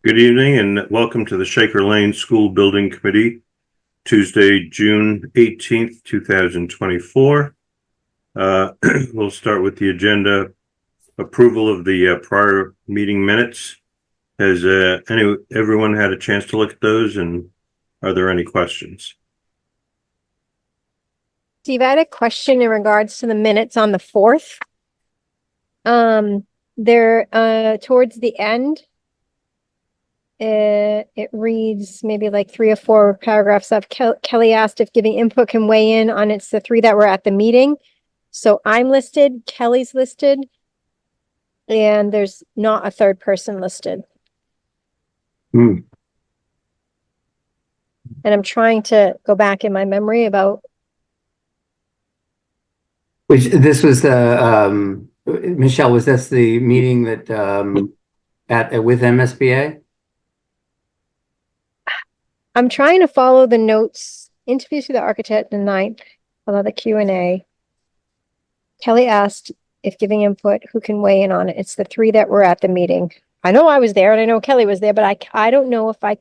Good evening and welcome to the Shaker Lane School Building Committee, Tuesday, June 18th, 2024. We'll start with the agenda. Approval of the prior meeting minutes. Has everyone had a chance to look at those, and are there any questions? Steve, I had a question in regards to the minutes on the 4th. They're towards the end. It reads maybe like 3 or 4 paragraphs up. Kelly asked if giving input can weigh in on the 3 that were at the meeting. So I'm listed, Kelly's listed, and there's not a third person listed. And I'm trying to go back in my memory about. Which this was the Michelle, was this the meeting that with MSBA? I'm trying to follow the notes. Interviews with the architect the 9th, follow the Q&A. Kelly asked if giving input, who can weigh in on it. It's the 3 that were at the meeting. I know I was there and I know Kelly was there, but I don't know if I.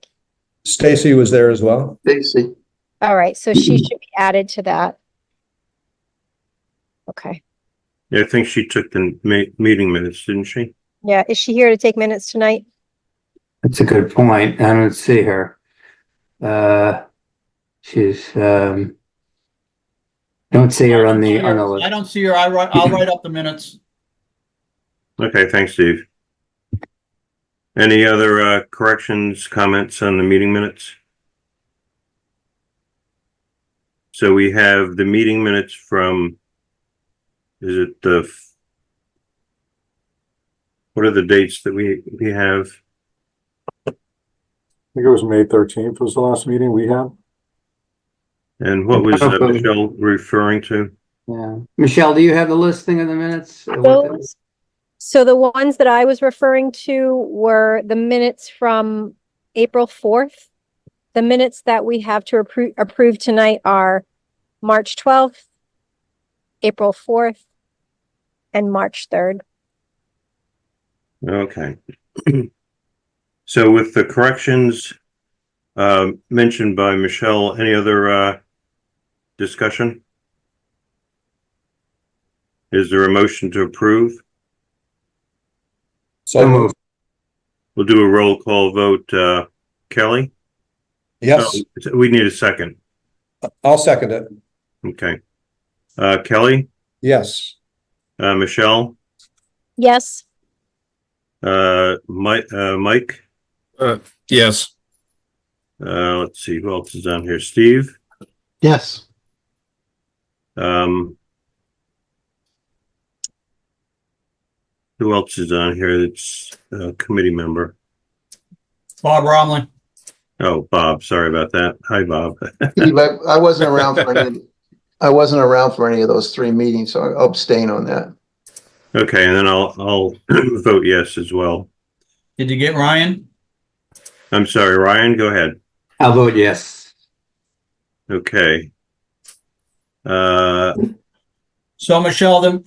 Stacy was there as well. Stacy. All right, so she should be added to that. Okay. Yeah, I think she took the meeting minutes, didn't she? Yeah, is she here to take minutes tonight? That's a good point. I don't see her. She's don't see her on the list. I don't see her. I'll write up the minutes. Okay, thanks, Steve. Any other corrections, comments on the meeting minutes? So we have the meeting minutes from, is it what are the dates that we have? I think it was May 13th was the last meeting we had. And what was Michelle referring to? Yeah, Michelle, do you have the listing of the minutes? So the ones that I was referring to were the minutes from April 4th. The minutes that we have to approve tonight are March 12th, April 4th, and March 3rd. Okay. So with the corrections mentioned by Michelle, any other discussion? Is there a motion to approve? So moved. We'll do a roll call vote. Kelly? Yes. Oh, we need a second. I'll second it. Okay. Kelly? Yes. Michelle? Yes. Mike? Yes. Let's see, who else is on here? Steve? Yes. Who else is on here that's a committee member? Bob Romley. Oh, Bob, sorry about that. Hi, Bob. Steve, I wasn't around for any. I wasn't around for any of those 3 meetings, so I'll abstain on that. Okay, and then I'll vote yes as well. Did you get Ryan? I'm sorry, Ryan, go ahead. I'll vote yes. Okay. So Michelle, what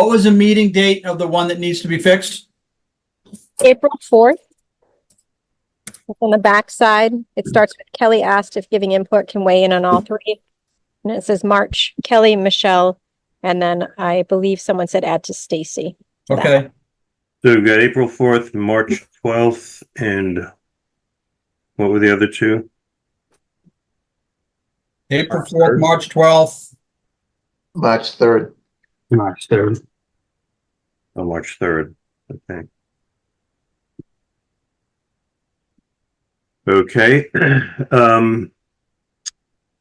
was the meeting date of the one that needs to be fixed? April 4th. It's on the back side. It starts with Kelly asked if giving input can weigh in on all 3. And it says March, Kelly, Michelle, and then I believe someone said add to Stacy. Okay. So we've got April 4th, March 12th, and what were the other 2? April 4th, March 12th. March 3rd. March 3rd. Oh, March 3rd. Okay. Okay.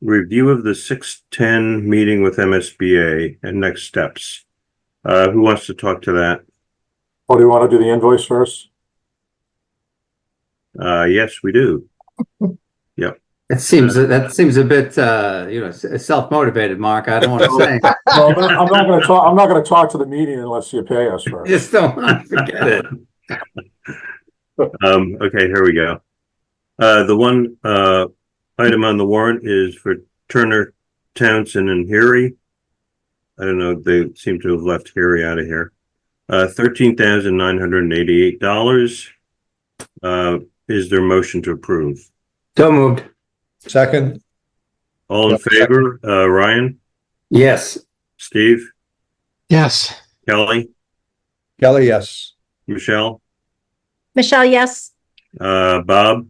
Review of the 6/10 meeting with MSBA and next steps. Who wants to talk to that? Oh, do you want to do the invoice first? Yes, we do. Yep. That seems a bit self-motivated, Mark. I don't want to say. Well, I'm not going to talk to the meeting unless you pay us first. Just don't want to forget it. Okay, here we go. The one item on the warrant is for Turner, Townsend, and Harry. I don't know, they seem to have left Harry out of here. $13,988. Is there a motion to approve? So moved. Second. All in Yep, favor? Ryan, Yes. Steve, Yes. Kelly, Kelly, yes. Michelle, Michelle, yes. Bob?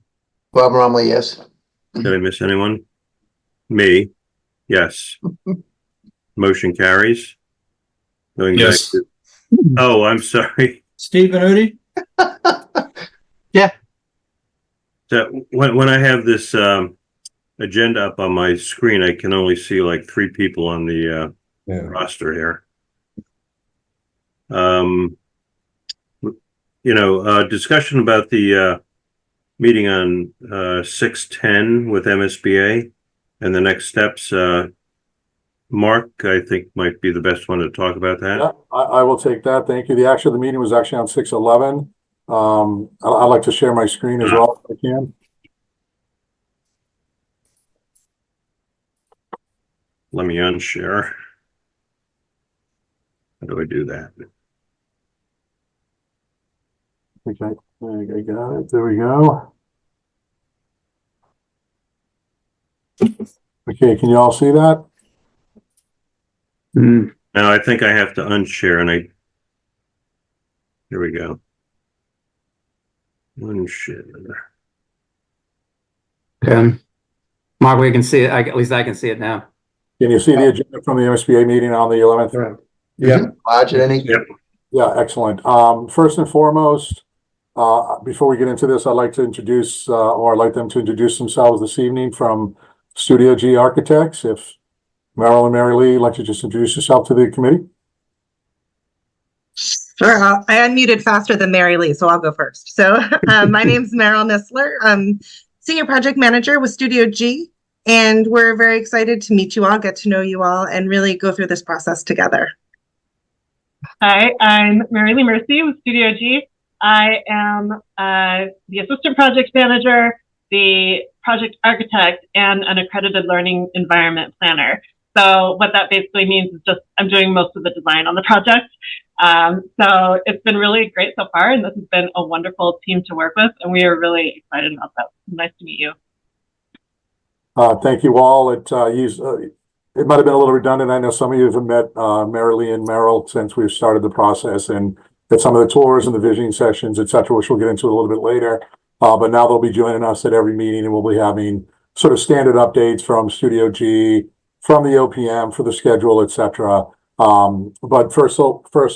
Bob Romley, yes. Did I miss anyone? Me, yes. Motion carries. Going back Yes. to, oh, I'm sorry. Steve Benuti? So when I have this agenda up on my screen, I can only see like 3 people on the Yeah. roster here. Discussion about the meeting on 6/10 with MSBA and the next steps. Mark, I think, might be the best one to talk about that. Yeah, I will take that. Thank you. The meeting was actually on 6/11. I'd like to share my screen as well if I can. Let me unshare. How do I do that? Okay, I got it. There we go. Okay, can you all see that? Mm. Now I think I have to unshare, and here we go. Unshare. Okay. Mark, we can see it. At least I can see it now. Can you see the agenda from the MSBA meeting on the 11th? Yeah. Lodge at any? Yep. Yeah, excellent. First and foremost, before we get into this, I'd like to introduce, or I'd like them to introduce themselves this evening from Studio G Architects. If Merrill and Mary Lee, like to just introduce yourself to the committee. Sure. I unmuted faster than Mary Lee, so I'll go first. So my name's Meryl Nissler. I'm Senior Project Manager with Studio G, and we're very excited to meet you all, get to know you all, and really go through this process together. Hi, I'm Mary Lee Mercy with Studio G. I am the Assistant Project Manager, the Project Architect, and an Accredited Learning Environment Planner. So what that basically means is just I'm doing most of the design on the project. So it's been really great so far, and this has been a wonderful team to work with, and we are really excited about that. Nice to meet you. Thank you all. It might have been a little redundant. I know some of you have met Mary Lee and Merrill since we've started the process, and at some of the tours and the visioning sessions, et cetera, which we'll get into a little bit later. But now they'll be joining us at every meeting, and we'll be having sort of standard updates from Studio G, from the OPM for the schedule, et cetera. But first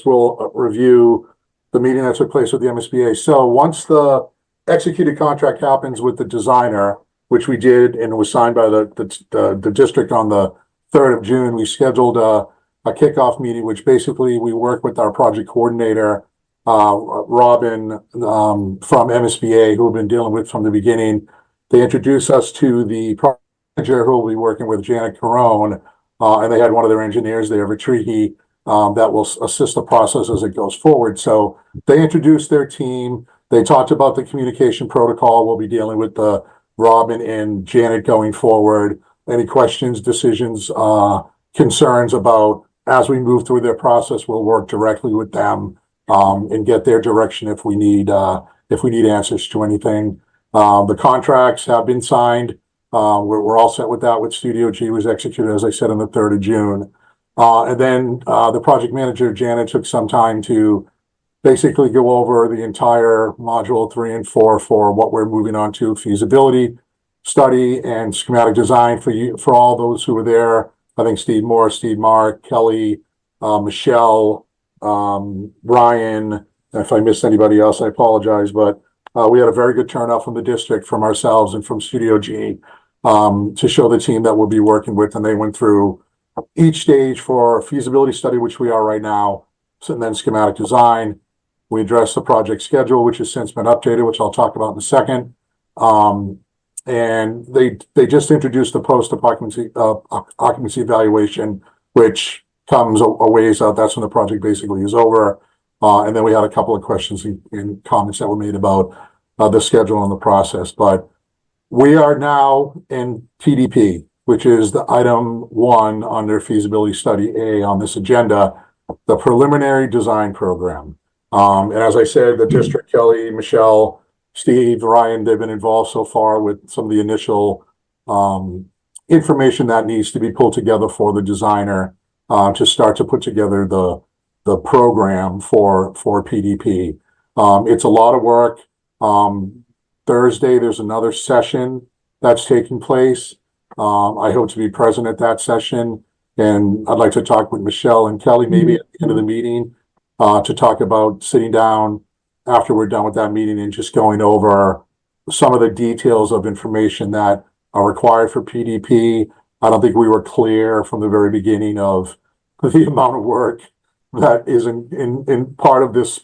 we'll review the meeting that took place with the MSBA. So once the executed contract happens with the designer, which we did and was signed by the district on the 3rd of June, we scheduled a kickoff meeting, which basically we work with our project coordinator, Robin, from MSBA, who we've been dealing with from the beginning. They introduced us to the project manager, who will be working with Janet Carone, and they had one of their engineers there, Vitrihi, that will assist the process as it goes forward. So they introduced their team. They talked about the communication protocol. We'll be dealing with the Robin and Janet going forward. Any questions, decisions, concerns about as we move through their process, we'll work directly with them and get their direction if we need answers to anything. The contracts have been signed. We're all set with that. With Studio G was executed, as I said, on the 3rd of June. And then the project manager, Janet, took some time to basically go over the entire module 3 and 4 for what we're moving on to, feasibility study and schematic design for all those who were there. I think Steve Moore, Steve Mark, Kelly, Michelle, Ryan. If I missed anybody else, I apologize, but we had a very good turnout from the district, from ourselves, and from Studio G to show the team that we'll be working with. And they went through each stage for feasibility study, which we are right now, and then schematic design. We addressed the project schedule, which has since been updated, which I'll talk about in a second. And they just introduced the post-occupancy evaluation, which comes a ways out. That's when the project basically is over. And then we had a couple of questions and comments that were made about the schedule and the process. But we are now in PDP, which is the item 1 under feasibility study A on this agenda, the preliminary design program. And as I said, the district, Kelly, Michelle, Steve, Ryan, they've been involved so far with some of the initial information that needs to be pulled together for the designer to start to put together the program for PDP. It's a lot of work. Thursday, there's another session that's taking place. I hope to be present at that session, and I'd like to talk with Michelle and Kelly maybe at the end of the meeting to talk about sitting down after we're done with that meeting and just going over some of the details of information that are required for PDP. I don't think we were clear from the very beginning of the amount of work that is in part of this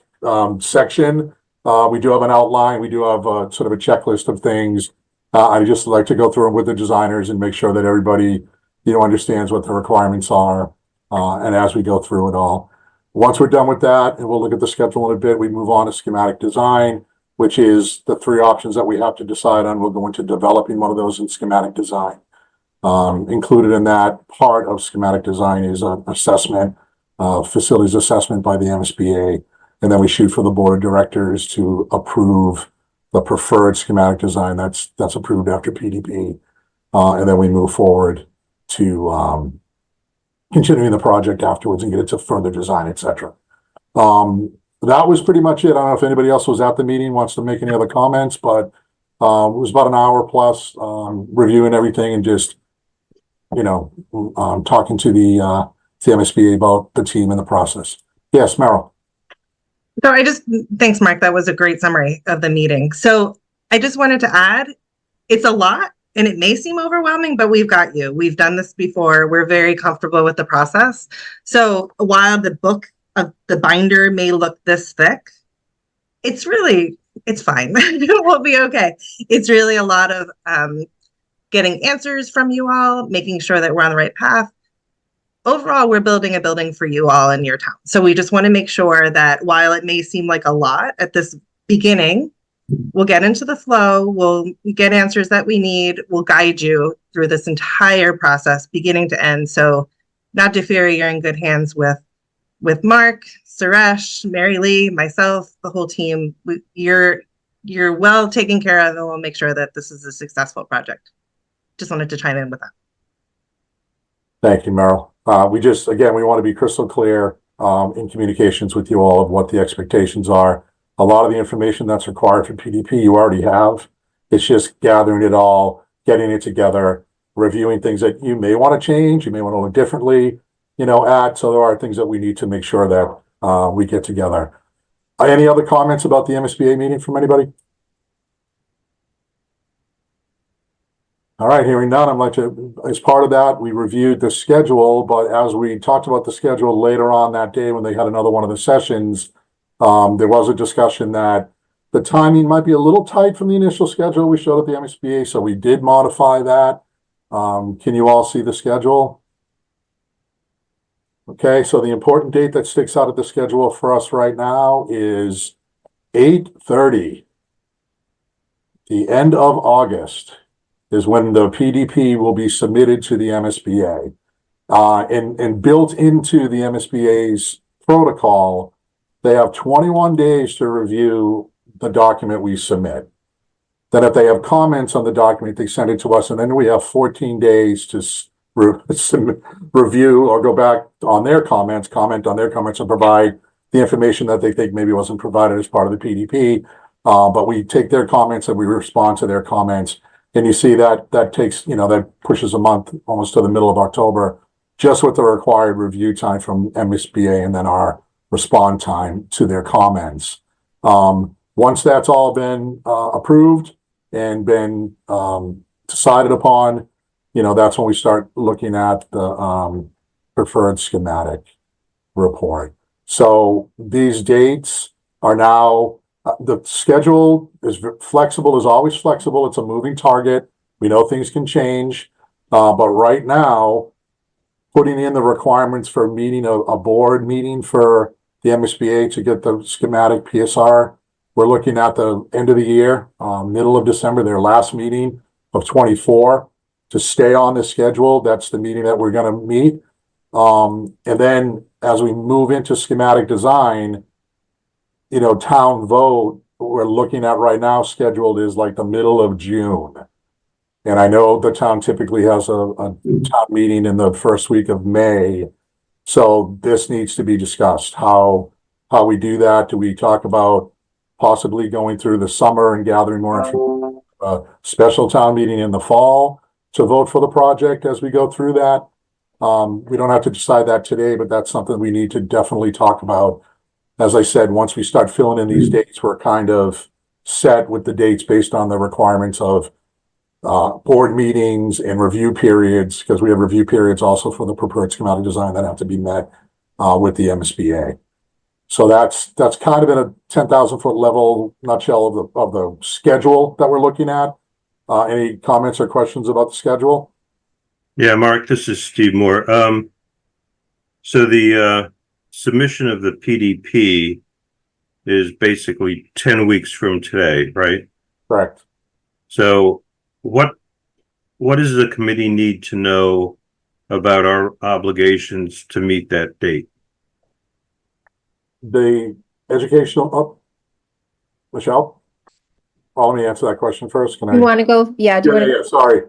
section. We do have an outline. We do have sort of a checklist of things. I just like to go through them with the designers and make sure that everybody, understands what the requirements are. And as we go through it all, once we're done with that, and we'll look at the schedule in a bit, we move on to schematic design, which is the three options that we have to decide on. We'll go into developing one of those in schematic design. Included in that part of schematic design is an assessment, facilities assessment by the MSBA. And then we shoot for the board of directors to approve the preferred schematic design that's approved after PDP. And then we move forward to continuing the project afterwards and get it to further design, etc. That was pretty much it. I don't know if anybody else was at the meeting, wants to make any other comments, but it was about an hour plus reviewing everything and just, talking to the MSBA about the team and the process. Yes, Meryl. So thanks, Mark. That was a great summary of the meeting. So I just wanted to add, it's a lot and it may seem overwhelming, but we've got you. We've done this before. We're very comfortable with the process. So while the book of the binder may look this thick, it's fine. We'll be okay. It's really a lot of getting answers from you all, making sure that we're on the right path. Overall, we're building a building for you all in your town. So we just want to make sure that while it may seem like a lot at this beginning, we'll get into the flow, we'll get answers that we need, we'll guide you through this entire process, beginning to end. So not to fear, you're in good hands with Mark, Suresh, Mary Lee, myself, the whole team. You're well taken care of, and we'll make sure that this is a successful project. Just wanted to chime in with that. Thank you, Meryl. We want to be crystal clear in communications with you all of what the expectations are. A lot of the information that's required for PDP, you already have. It's just gathering it all, getting it together, reviewing things that you may want to change, you may want to look differently, add. So there are things that we need to make sure that we get together. Any other comments about the MSBA meeting from anybody? All right, hearing none, I'd like to, as part of that, we reviewed the schedule, but as we talked about the schedule later on that day when they had another one of the sessions, there was a discussion that the timing might be a little tight from the initial schedule we showed at the MSBA, so we did modify that. Can you all see the schedule? Okay, so the important date that sticks out of the schedule for us right now is 8/30. The end of August is when the PDP will be submitted to the MSBA. And built into the MSBA's protocol, they have 21 days to review the document we submit. Then if they have comments on the document, they send it to us, and then we have 14 days to review or go back on their comments, comment on their comments, and provide the information that they think maybe wasn't provided as part of the PDP. But we take their comments and we respond to their comments. And you see that takes, that pushes a month almost to the middle of October, just with the required review time from MSBA and then our respond time to their comments. Once that's all been approved and been decided upon, that's when we start looking at the preferred schematic report. So these dates are now, the schedule is flexible, is always flexible. It's a moving target. We know things can change. But right now, putting in the requirements for meeting a board meeting for the MSBA to get the schematic PSR, we're looking at the end of the year, middle of December, their last meeting of 24 to stay on the schedule. That's the meeting that we're going to meet. And then as we move into schematic design, town vote we're looking at right now scheduled is like the middle of June. And I know the town typically has a town meeting in the first week of May. So this needs to be discussed, how we do that. Do we talk about possibly going through the summer and gathering more information, special town meeting in the fall to vote for the project as we go through that? We don't have to decide that today, but that's something we need to definitely talk about. As I said, once we start filling in these dates, we're kind of set with the dates based on the requirements of board meetings and review periods, because we have review periods also for the prepared schematic design that have to be met with the MSBA. So that's kind of in a 10,000-foot level nutshell of the schedule that we're looking at. Any comments or questions about the schedule? Yeah, Mark, this is Steve Moore. So the submission of the PDP is basically 10 weeks from today, right? Correct. So what does the committee need to know about our obligations to meet that date? The educational, Michelle? Well, let me answer that question first. Can I? You want to go? Yeah. Do you want to? Yeah, sorry.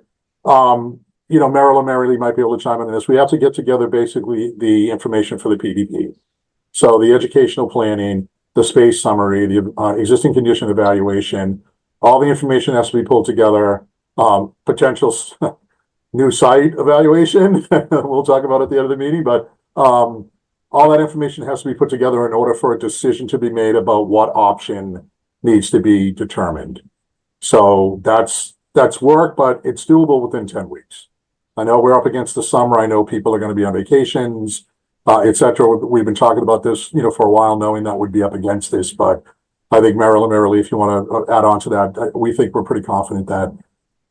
Meryl and Mary Lee might be able to chime in on this. We have to get together basically the information for the PDP. So the educational planning, the space summary, the existing condition evaluation, all the information has to be pulled together. Potential new site evaluation, we'll talk about at the end of the meeting, but all that information has to be put together in order for a decision to be made about what option needs to be determined. So that's work, but it's doable within 10 weeks. I know we're up against the summer. I know people are going to be on vacations, etc. We've been talking about this, for a while, knowing that we'd be up against this, but I think Mary Lee, if you want to add on to that, we think we're pretty confident that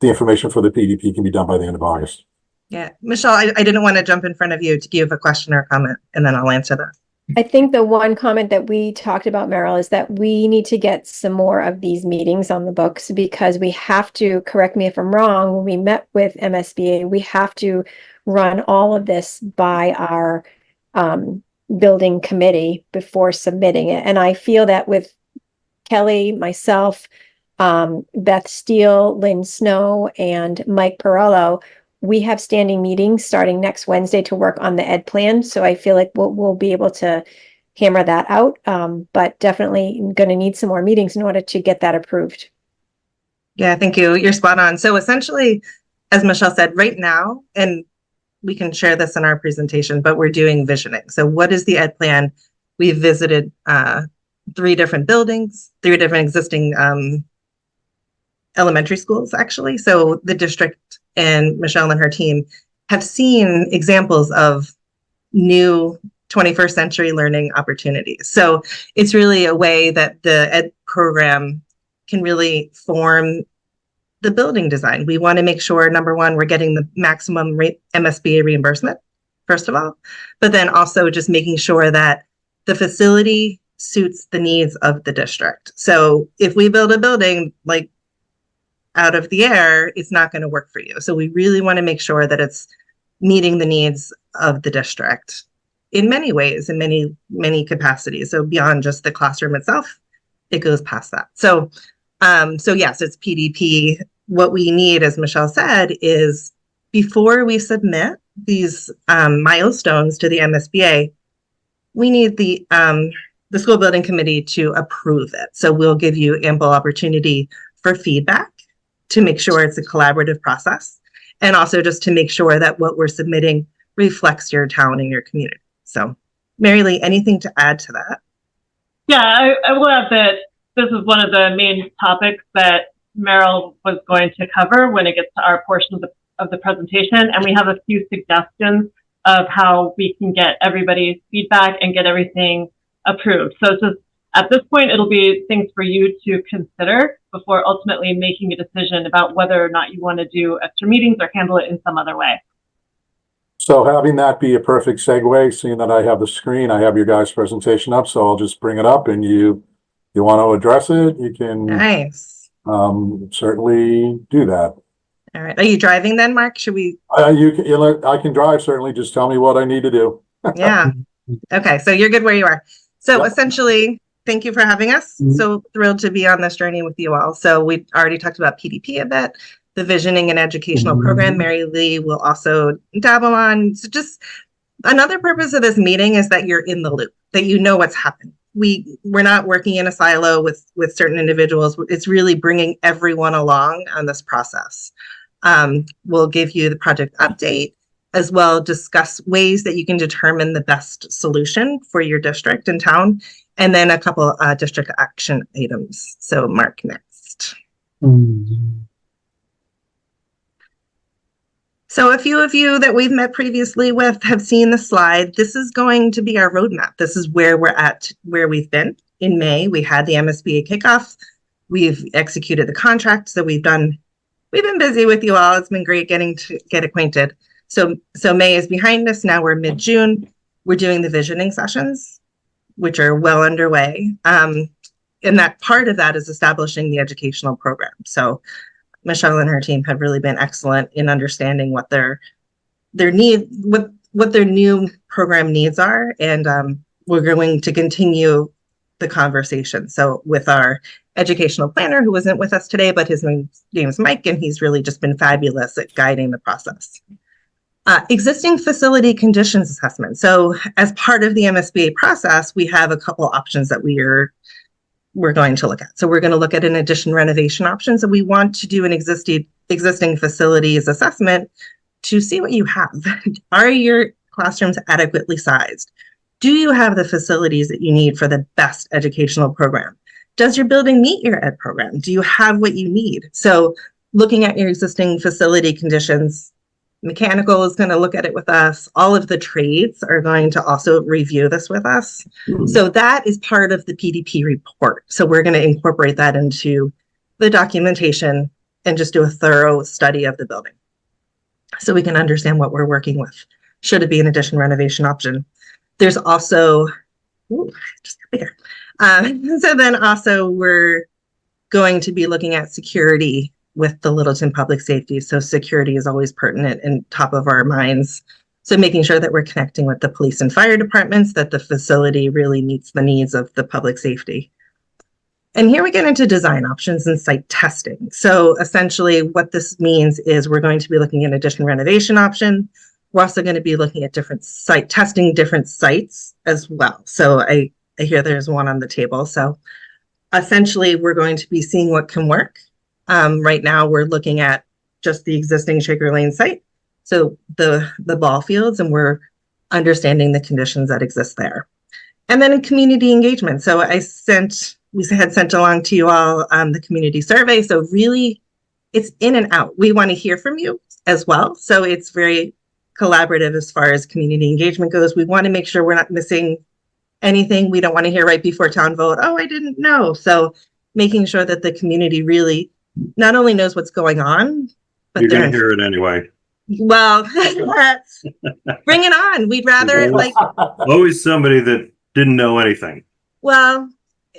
the information for the PDP can be done by the end of August. Yeah, Michelle, I didn't want to jump in front of you to give a question or comment, and then I'll answer that. I think the one comment that we talked about, Meryl, is that we need to get some more of these meetings on the books, because we have to, correct me if I'm wrong, when we met with MSBA, we have to run all of this by our building committee before submitting it. And I feel that with Kelly, myself, Beth Steele, Lynn Snow, and Mike Perello, we have standing meetings starting next Wednesday to work on the ed plan. So I feel like we'll be able to hammer that out. But definitely going to need some more meetings in order to get that approved. Yeah, thank you. You're spot on. So essentially, as Michelle said, right now, and we can share this in our presentation, but we're doing visioning. So what is the ed plan? We've visited 3 different buildings, 3 different existing elementary schools, actually. So the district and Michelle and her team have seen examples of new 21st century learning opportunities. So it's really a way that the ed program can really form the building design. We want to make sure, number one, we're getting the maximum MSBA reimbursement, first of all, but then also just making sure that the facility suits the needs of the district. So if we build a building like out of the air, it's not going to work for you. So we really want to make sure that it's meeting the needs of the district in many ways, in many capacities. So beyond just the classroom itself, it goes past that. So yes, it's PDP. What we need, as Michelle said, is before we submit these milestones to the MSBA, we need the school building committee to approve it. So we'll give you ample opportunity for feedback to make sure it's a collaborative process, and also just to make sure that what we're submitting reflects your town and your community. So, Mary Lee, anything to add to that? Yeah, I will add that this is one of the main topics that Meryl was going to cover when it gets to our portion of the presentation, and we have a few suggestions of how we can get everybody's feedback and get everything approved. So just at this point, it'll be things for you to consider before ultimately making a decision about whether or not you want to do extra meetings or handle it in some other way. So having that be a perfect segue, seeing that I have the screen, I have your guys' presentation up, so I'll just bring it up, and you want to address it, you can certainly do that. All right. Are you driving then, Mark? Should we? I can drive, certainly. Just tell me what I need to do. Yeah. Okay. So you're good where you are. So essentially, Thank you for having us. Mhm. So thrilled to be on this journey with you all. So we already talked about PDP a bit, the visioning and educational program. Mary Lee will also dabble on. So just another purpose of this meeting is that you're in the loop, that you know what's happened. We're not working in a silo with certain individuals. It's really bringing everyone along on this process. We'll give you the project update, as well discuss ways that you can determine the best solution for your district and town, and then a couple district action items. So Mark, next. So a few of you that we've met previously with have seen the slide. This is going to be our roadmap. This is where we're at, where we've been. In May, we had the MSBA kickoff. We've executed the contract. So we've been busy with you all. It's been great getting to get acquainted. So May is behind us. Now we're mid-June. We're doing the visioning sessions, which are well underway. And that part of that is establishing the educational program. So Michelle and her team have really been excellent in understanding what their need, what their new program needs are. And we're going to continue the conversation. So with our educational planner, who isn't with us today, but his name is Mike, and he's really just been fabulous at guiding the process. Existing facility conditions assessment. So as part of the MSBA process, we have a couple options that we're going to look at. So we're going to look at an addition renovation option. So we want to do an existing facilities assessment to see what you have. Are your classrooms adequately sized? Do you have the facilities that you need for the best educational program? Does your building meet your ed program? Do you have what you need? So looking at your existing facility conditions, mechanical is going to look at it with us. All of the trades are going to also review this with us. So that is part of the PDP report. So we're going to incorporate that into the documentation and just do a thorough study of the building, so we can understand what we're working with. Should it be an addition renovation option? There's also, just bigger. So then also we're going to be looking at security with the Littleton Public Safety. So security is always pertinent and top of our minds. So making sure that we're connecting with the police and fire departments, that the facility really meets the needs of the public safety. And here we get into design options and site testing. So essentially what this means is we're going to be looking at addition renovation option. We're also going to be looking at different different sites as well. So I hear there's one on the table. So essentially we're going to be seeing what can work. Right now we're looking at just the existing Shaker Lane site. So the ball fields, and we're understanding the conditions that exist there. And then in community engagement. So we had sent along to you all the community survey. So really it's in and out. We want to hear from you as well. So it's very collaborative as far as community engagement goes. We want to make sure we're not missing anything. We don't want to hear right before town vote, oh, I didn't know. So making sure that the community really not only knows what's going on, but you're going to hear it anyway. Well, bring it on. We'd rather always somebody that didn't know anything. Well,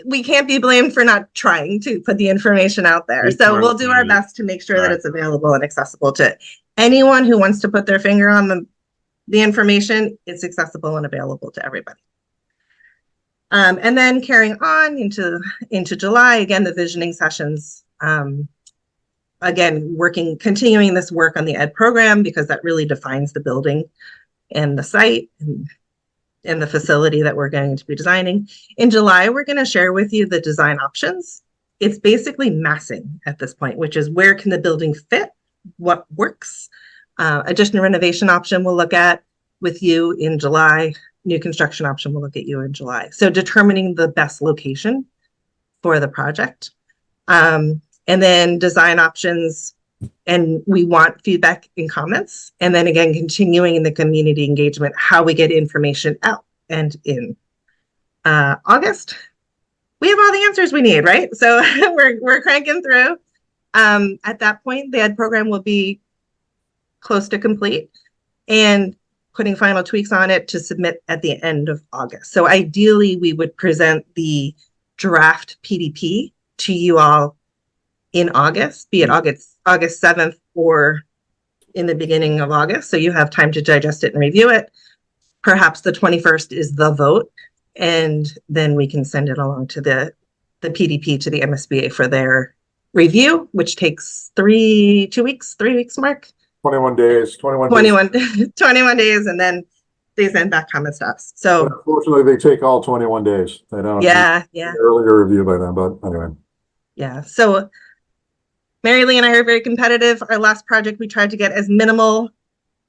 we can't be blamed for not trying to put the information out there. So we'll do our best to make sure that it's available and accessible to anyone who wants to put their finger on the information. It's accessible and available to everybody. And then carrying on into July, again, the visioning sessions. Again, continuing this work on the ed program, because that really defines the building and the site and the facility that we're going to be designing. In July, we're going to share with you the design options. It's basically massing at this point, which is where can the building fit, what works. Addition and renovation option we'll look at with you in July. New construction option we'll look at you in July. So determining the best location for the project. And then design options, and we want feedback and comments. And then again, continuing in the community engagement, how we get information out. And in August, we have all the answers we need, right? So we're cranking through. At that point, the ed program will be close to complete and putting final tweaks on it to submit at the end of August. So ideally, we would present the draft PDP to you all in August, be it August 7th or in the beginning of August. So you have time to digest it and review it. Perhaps the 21st is the vote. And then we can send it along to the PDP, to the MSBA for their review, which takes 3 weeks, Mark? 21 days, 21 days. 21 days, and then they send back comment stuffs. So Unfortunately, they take all 21 days. They don't. yeah. Earlier review by them, but anyway. Yeah. So Mary Lee and I are very competitive. Our last project, we tried to get as minimal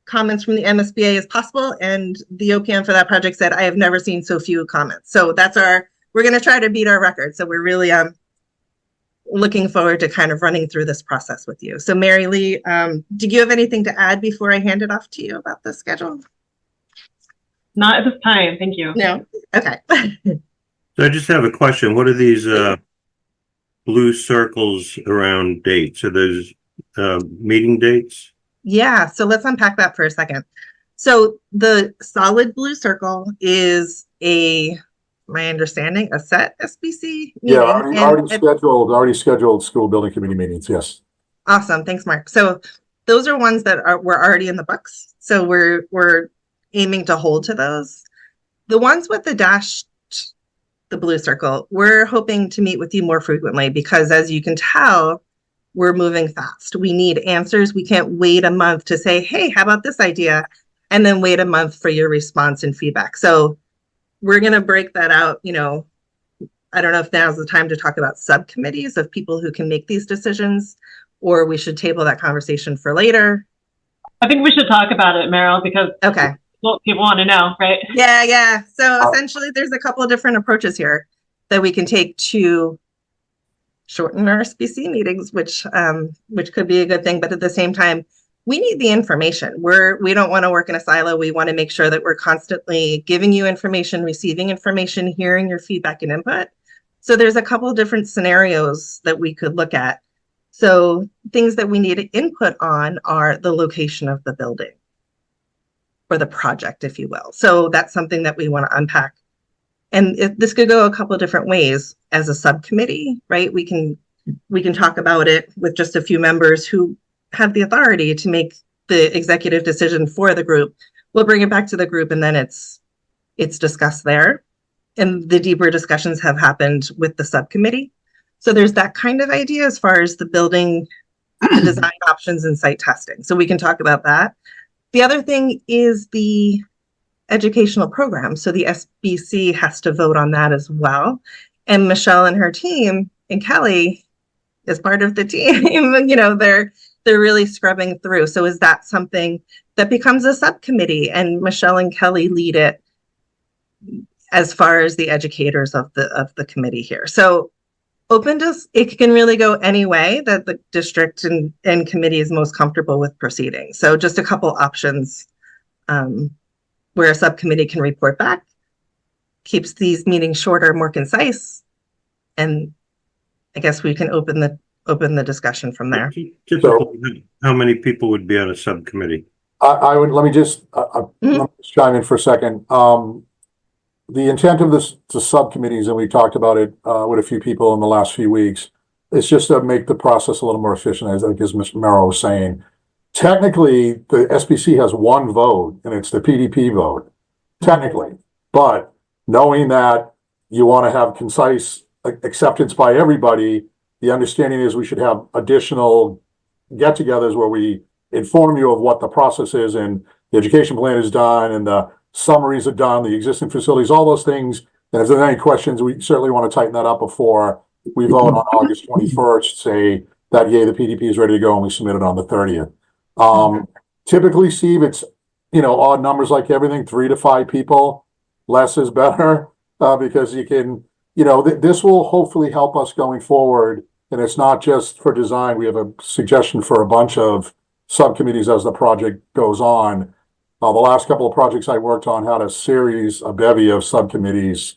comments from the MSBA as possible. And the OPM for that project said, I have never seen so few comments. So we're going to try to beat our record. So we're really looking forward to kind of running through this process with you. So Mary Lee, do you have anything to add before I hand it off to you about the schedule? Not at this time. Thank you. No? Okay. So I just have a question. What are these blue circles around dates? Are those meeting dates? Yeah, so let's unpack that for a second. So the solid blue circle is my understanding, a set SBC meeting. Yeah, already scheduled school building committee meetings, yes. Awesome, thanks, Mark. So those are ones that were already in the books. So we're aiming to hold to those. The ones with the dashed, the blue circle, we're hoping to meet with you more frequently because, as you can tell, we're moving fast. We need answers. We can't wait a month to say, hey, how about this idea? And then wait a month for your response and feedback. So we're going to break that out. I don't know if now's the time to talk about subcommittees of people who can make these decisions, or we should table that conversation for later. I think we should talk about it, Meryl, because Okay. people want to know, right? Yeah. So essentially, there's a couple of different approaches here that we can take to shorten our SBC meetings, which could be a good thing. But at the same time, we need the information. We don't want to work in a silo. We want to make sure that we're constantly giving you information, receiving information, hearing your feedback and input. So there's a couple of different scenarios that we could look at. So things that we need input on are the location of the building or the project, if you will. So that's something that we want to unpack. And this could go a couple of different ways as a subcommittee, right? We can talk about it with just a few members who have the authority to make the executive decision for the group. We'll bring it back to the group and then it's discussed there. And the deeper discussions have happened with the subcommittee. So there's that kind of idea as far as the building, the design options and site testing. So we can talk about that. The other thing is the educational program. So the SBC has to vote on that as well. And Michelle and her team and Kelly is part of the team. They're really scrubbing through. So is that something that becomes a subcommittee and Michelle and Kelly lead it as far as the educators of the committee here? So it can really go any way that the district and committee is most comfortable with proceeding. So just a couple options where a subcommittee can report back, keeps these meetings shorter, more concise, and I guess we can open the discussion from there. Typically, how many people would be on a subcommittee? Let me just chime in for a second. The intent of the subcommittees, and we talked about it with a few people in the last few weeks, is just to make the process a little more efficient, as Ms. Merrill was saying. Technically, the SBC has one vote, and it's the PDP vote, technically. But knowing that you want to have concise acceptance by everybody, the understanding is we should have additional get-togethers where we inform you of what the process is and the education plan is done and the summaries are done, the existing facilities, all those things. And if there's any questions, we certainly want to tighten that up before we vote on August 21st, say that, yay, the PDP is ready to go and we submit it on the 30th. Typically, Steve, it's, odd numbers like everything, 3 to 5 people, less is better, because you can, this will hopefully help us going forward. And it's not just for design. We have a suggestion for a bunch of subcommittees as the project goes on. The last couple of projects I worked on had a bevy of subcommittees.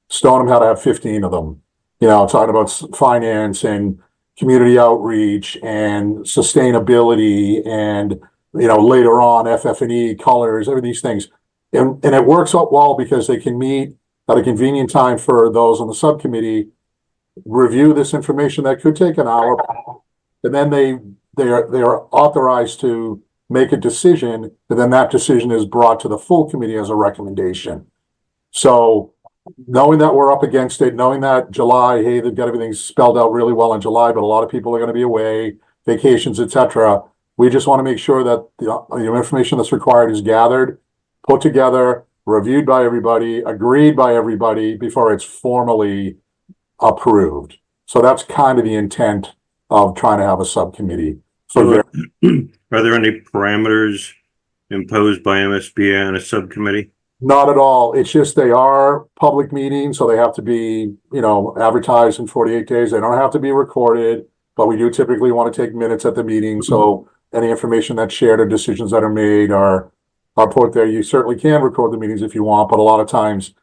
Stoneham had to have 15 of them, talking about finance and community outreach and sustainability and, later on FF&E, colors, every these things. And it works out well because they can meet at a convenient time for those on the subcommittee, review this information that could take an hour, and then they are authorized to make a decision, and then that decision is brought to the full committee as a recommendation. So knowing that we're up against it, knowing that July, hey, they've got everything spelled out really well in July, but a lot of people are going to be away, vacations, etc. We just want to make sure that the information that's required is gathered, put together, reviewed by everybody, agreed by everybody before it's formally approved. So that's kind of the intent of trying to have a subcommittee. So are there any parameters imposed by MSBA on a subcommittee? Not at all. It's just they are public meetings, so they have to be, advertised in 48 days. They don't have to be recorded, but we do typically want to take minutes at the meeting. So any information that's shared or decisions that are made are put there. You certainly can record the meetings if you want, but a lot of times,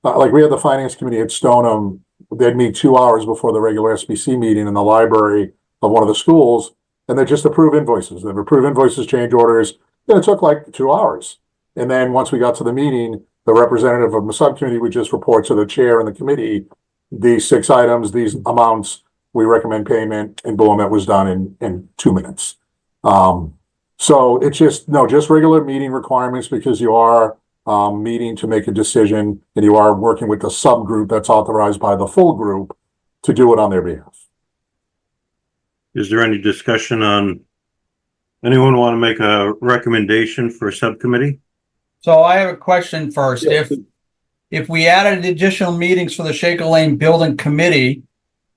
like we had the finance committee at Stoneham, they'd meet 2 hours before the regular SBC meeting in the library of one of the schools, and they just approve invoices. They've approved invoices, change orders, and it took like 2 hours. And then once we got to the meeting, the representative of the subcommittee would just report to the chair and the committee, these 6 items, these amounts, we recommend payment, and boom, it was done in 2 minutes. So it's just regular meeting requirements because you are meeting to make a decision and you are working with the subgroup that's authorized by the full group to do it on their behalf. Is there any discussion on, anyone want to make a recommendation for a subcommittee? So I have a question first. If we added additional meetings for the Shaker Lane Building Committee,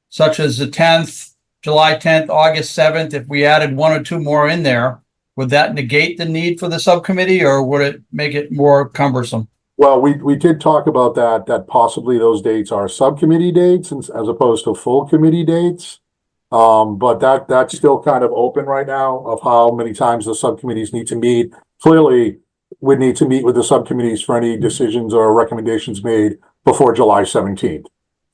such as the 10th, July 10th, August 7th, if we added 1 or 2 more in there, would that negate the need for the subcommittee or would it make it more cumbersome? Well, we did talk about that possibly those dates are subcommittee dates as opposed to full committee dates. But that's still kind of open right now of how many times the subcommittees need to meet. Clearly, we'd need to meet with the subcommittees for any decisions or recommendations made before July 17th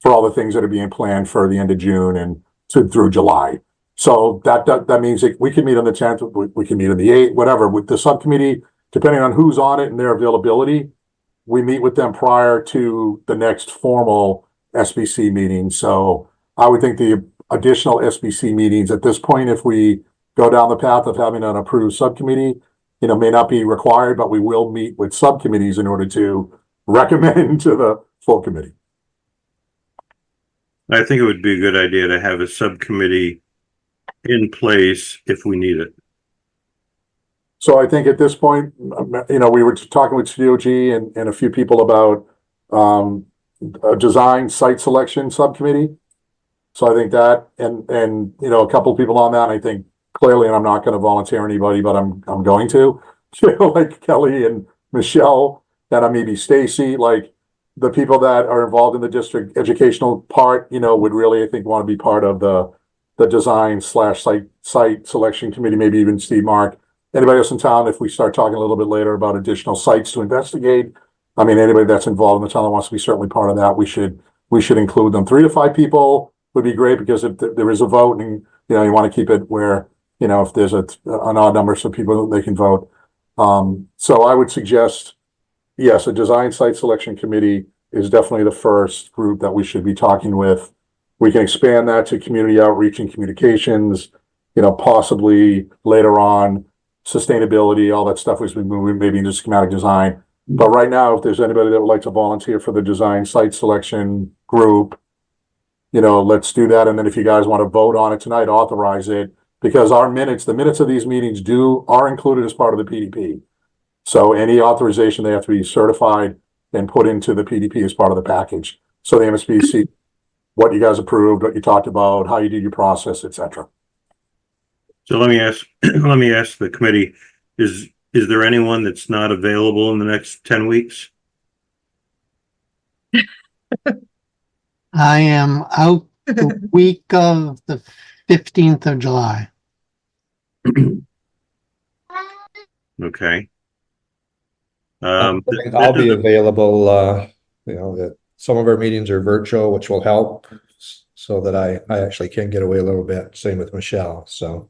for all the things that are being planned for the end of June and through July. So that means that we can meet on the 10th, we can meet on the 8th, whatever. With the subcommittee, depending on who's on it and their availability, we meet with them prior to the next formal SBC meeting. So I would think the additional SBC meetings at this point, if we go down the path of having an approved subcommittee, may not be required, but we will meet with subcommittees in order to recommend to the full committee. I think it would be a good idea to have a subcommittee in place if we need it. So I think at this point, we were talking with COG and a few people about a design site selection subcommittee. So I think that, and a couple of people on that, I think clearly, and I'm not going to volunteer anybody, but I'm going to, like Kelly and Michelle, and maybe Stacy, like the people that are involved in the district educational part, would really, I think, want to be part of the design / site selection committee, maybe even Steve Mark. Anybody else in town, if we start talking a little bit later about additional sites to investigate, anybody that's involved in the town that wants to be certainly part of that, we should include them. 3 to 5 people would be great because if there is a vote and, you want to keep it where, if there's an odd number so people, they can vote. So I would suggest, yes, a design site selection committee is definitely the first group that we should be talking with. We can expand that to community outreach and communications, possibly later on sustainability, all that stuff as we move maybe into schematic design. But right now, if there's anybody that would like to volunteer for the design site selection group, let's do that. And then if you guys want to vote on it tonight, authorize it, because the minutes of these meetings are included as part of the PDP. So any authorization, they have to be certified and put into the PDP as part of the package. So the MSB see what you guys approved, what you talked about, how you did your process, etc. So let me ask the committee, is there anyone that's not available in the next 10 weeks? I am out the week of the 15th of July. Okay. I'll be available, some of our meetings are virtual, which will help so that I actually can get away a little bit. Same with Michelle, so.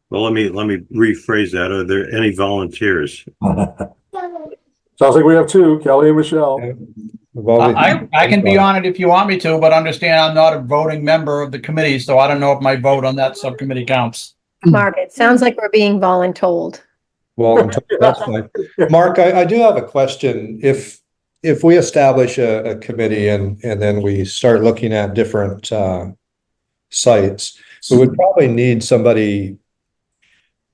Well, let me rephrase that. Are there any volunteers? Sounds like we have 2, Kelly and Michelle. I can be on it if you want me to, but understand I'm not a voting member of the committee, so I don't know if my vote on that subcommittee counts. Mark, it sounds like we're being voluntold. Well, that's fine. Mark, I do have a question. If if we establish a committee and then we start looking at different sites, we would probably need somebody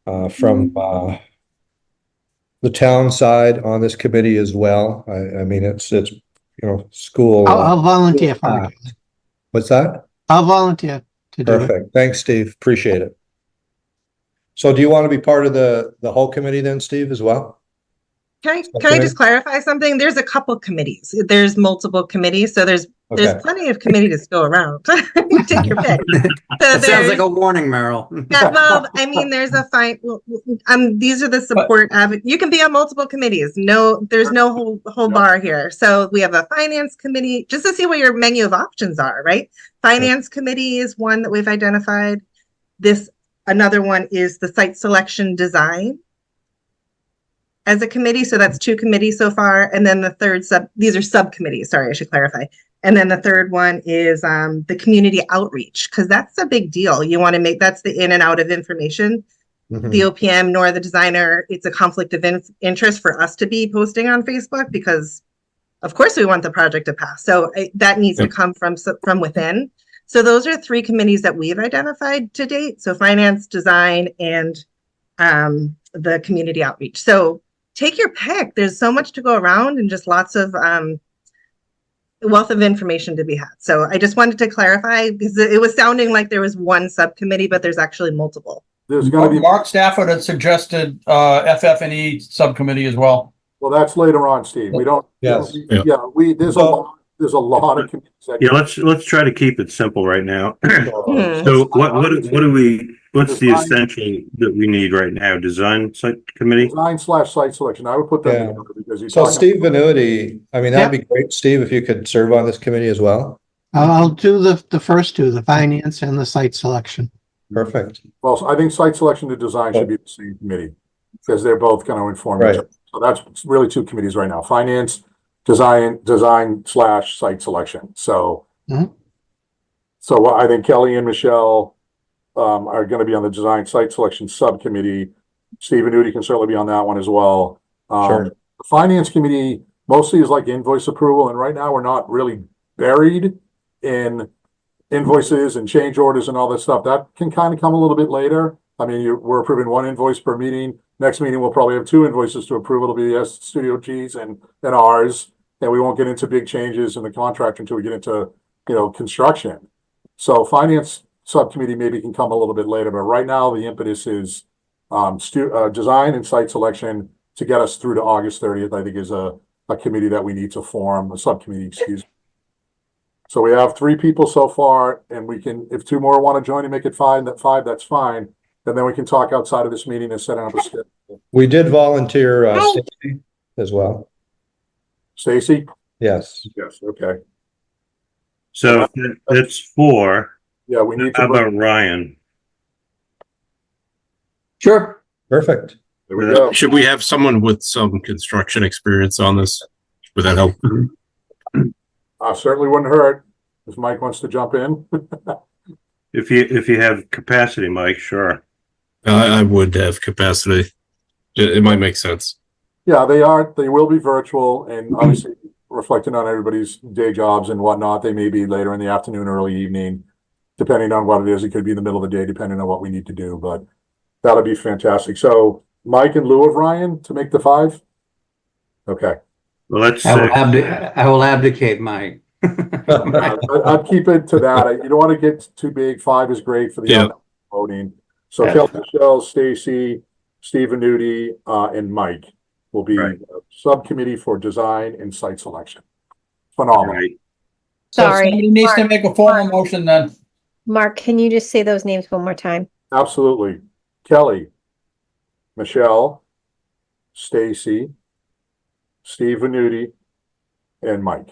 from the town side on this committee as well. I mean, it's school. I'll volunteer for it. What's that? I'll volunteer to do it. Perfect. Thanks, Steve. Appreciate it. So do you want to be part of the whole committee then, Steve, as well? Can I just clarify something? There's a couple committees. There's multiple committees, so there's plenty of committees to go around. Take your pick. So That sounds like a warning, Meryl. yeah, well, I mean, there's a fine. These are the support. You can be on multiple committees. No, there's no whole bar here. So we have a finance committee, just to see what your menu of options are. Right? Finance committee is one that we've identified. Another one is the site selection design as a committee. So that's 2 committees so far. And then the third these are subcommittees. Sorry, I should clarify. And then the third one is the community outreach, because that's a big deal. You want to make, that's the in and out of information. The OPM nor the designer, it's a conflict of interest for us to be posting on Facebook, because of course we want the project to pass. So that needs to come from within. So those are 3 committees that we've identified to date. So finance, design, and the community outreach. So take your pick. There's so much to go around and just lots of wealth of information to be had. So I just wanted to clarify, because it was sounding like there was one subcommittee, but there's actually multiple. There's going to be Mark Stafford had suggested FF&E subcommittee as well. Well, that's later on, Steve. We don't. Yes. There's a lot of committees. Yeah, let's try to keep it simple right now. Hmm. So what's the essential that we need right now? Design site committee? Design/site selection. I would put that Yeah. together because you're So talking. Steve Venuti, I mean, that'd be great, Steve, if you could serve on this committee as well. I'll do the first 2, the finance and the site selection. Perfect. Well, so I think site selection to design should be the same committee, because they're both going to inform each Right. other. So that's really 2 committees right now: finance, design/site selection. So, Mhm. so I think Kelly and Michelle are going to be on the design site selection subcommittee. Steve and Udi can certainly be on that one as well. Sure. The finance committee mostly is like invoice approval, and right now we're not really buried in invoices and change orders and all that stuff. That can kind of come a little bit later. I mean, we're approving 1 invoice per meeting. Next meeting, we'll probably have 2 invoices to approve. It'll be Studio G's and ours, and we won't get into big changes in the contract until we get into, construction. So finance subcommittee maybe can come a little bit later, but right now the impetus is design and site selection to get us through to August 30th, I think, is a committee that we need to form, a subcommittee, excuse me. So we have 3 people so far, and we can, if 2 more want to join and make it 5, that's fine. And then we can talk outside of this meeting and set up a schedule. We did volunteer Stacy as well. Stacy? Yes. Yes, okay. So that's 4. Yeah, we need How to. about Ryan? Sure. Perfect. There we go. Should we have someone with some construction experience on this? Would that help? Certainly wouldn't hurt if Mike wants to jump in. If you have capacity, Mike, sure. I would have capacity. It might make sense. Yeah, they will be virtual, and obviously reflecting on everybody's day jobs and whatnot. They may be later in the afternoon, early evening, depending on what it is. It could be in the middle of the day, depending on what we need to do, but that'll be fantastic. So Mike in lieu of Ryan to make the 5? Okay. Well, let's I will abdicate my. I'd keep it to that. You don't want to get too big. 5 is great for the voting. So Yeah. Kelly, Michelle, Stacy, Steve and Nudie, and Mike will be Right. a subcommittee for design and site selection. Phenomenal. right. So Sorry, somebody needs to Mark. make a formal motion then. Mark, can you just say those names one more time? Absolutely. Kelly, Michelle, Stacy, Steve Venuti, and Mike.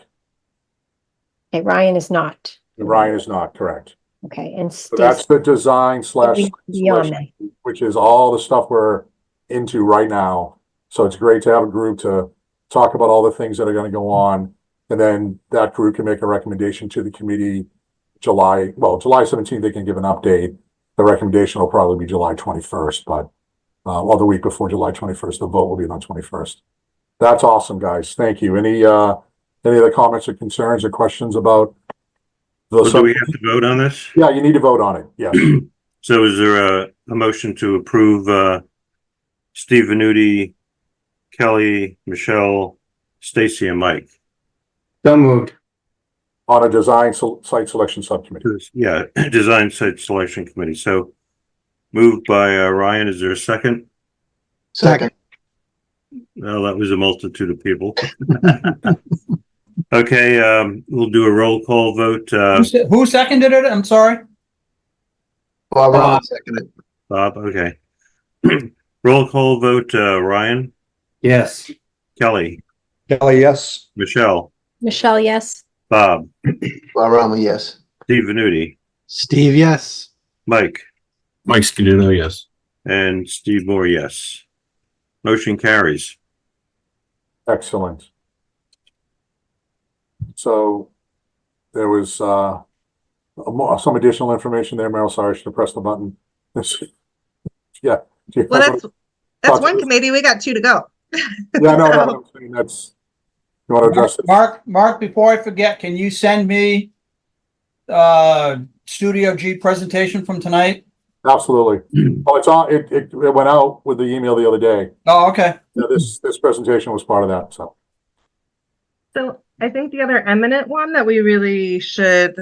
Okay, Ryan is not. And Ryan is not correct. Okay, and So that's Stacy. the design slash Beyond that. which is all the stuff we're into right now. So it's great to have a group to talk about all the things that are going to go on. And then that group can make a recommendation to the committee July 17th, they can give an update. The recommendation will probably be July 21st, but the week before July 21st, the vote will be on 21st. That's awesome, guys. Thank you. Any other comments or concerns or questions about the Well, do we have to vote on this? Yeah, you need to vote on it. Yes. So is there a motion to approve Steve Venuti, Kelly, Michelle, Stacy, and Mike? So moved. On a site selection subcommittee. Yeah, Design Site Selection Committee. So moved by Ryan. Is there a second? Second. Well, that was a multitude of people. Okay, we'll do a roll call vote. Who seconded it? I'm sorry. Bob Ron seconded. Bob, okay. Roll call vote, Ryan, Yes. Kelly, Kelly, yes. Michelle, Michelle, yes. Bob, Bob Ron, yes. Steve Venuti, Steve, yes. Mike, Mike Scudetto, yes. and Steve Moore, yes. Motion carries. Excellent. So there was some additional information there, Meryl. Sorry, I should have pressed the button. Yeah. Well, that's one committee. We got two to go. Yeah, no, I'm saying that's, you want to address it? Mark, before I forget, can you send me Studio G presentation from tonight? Absolutely. Oh, it's on. It went out with the email the other day. Oh, okay. Yeah, this presentation was part of that. So I think the other eminent one that we really should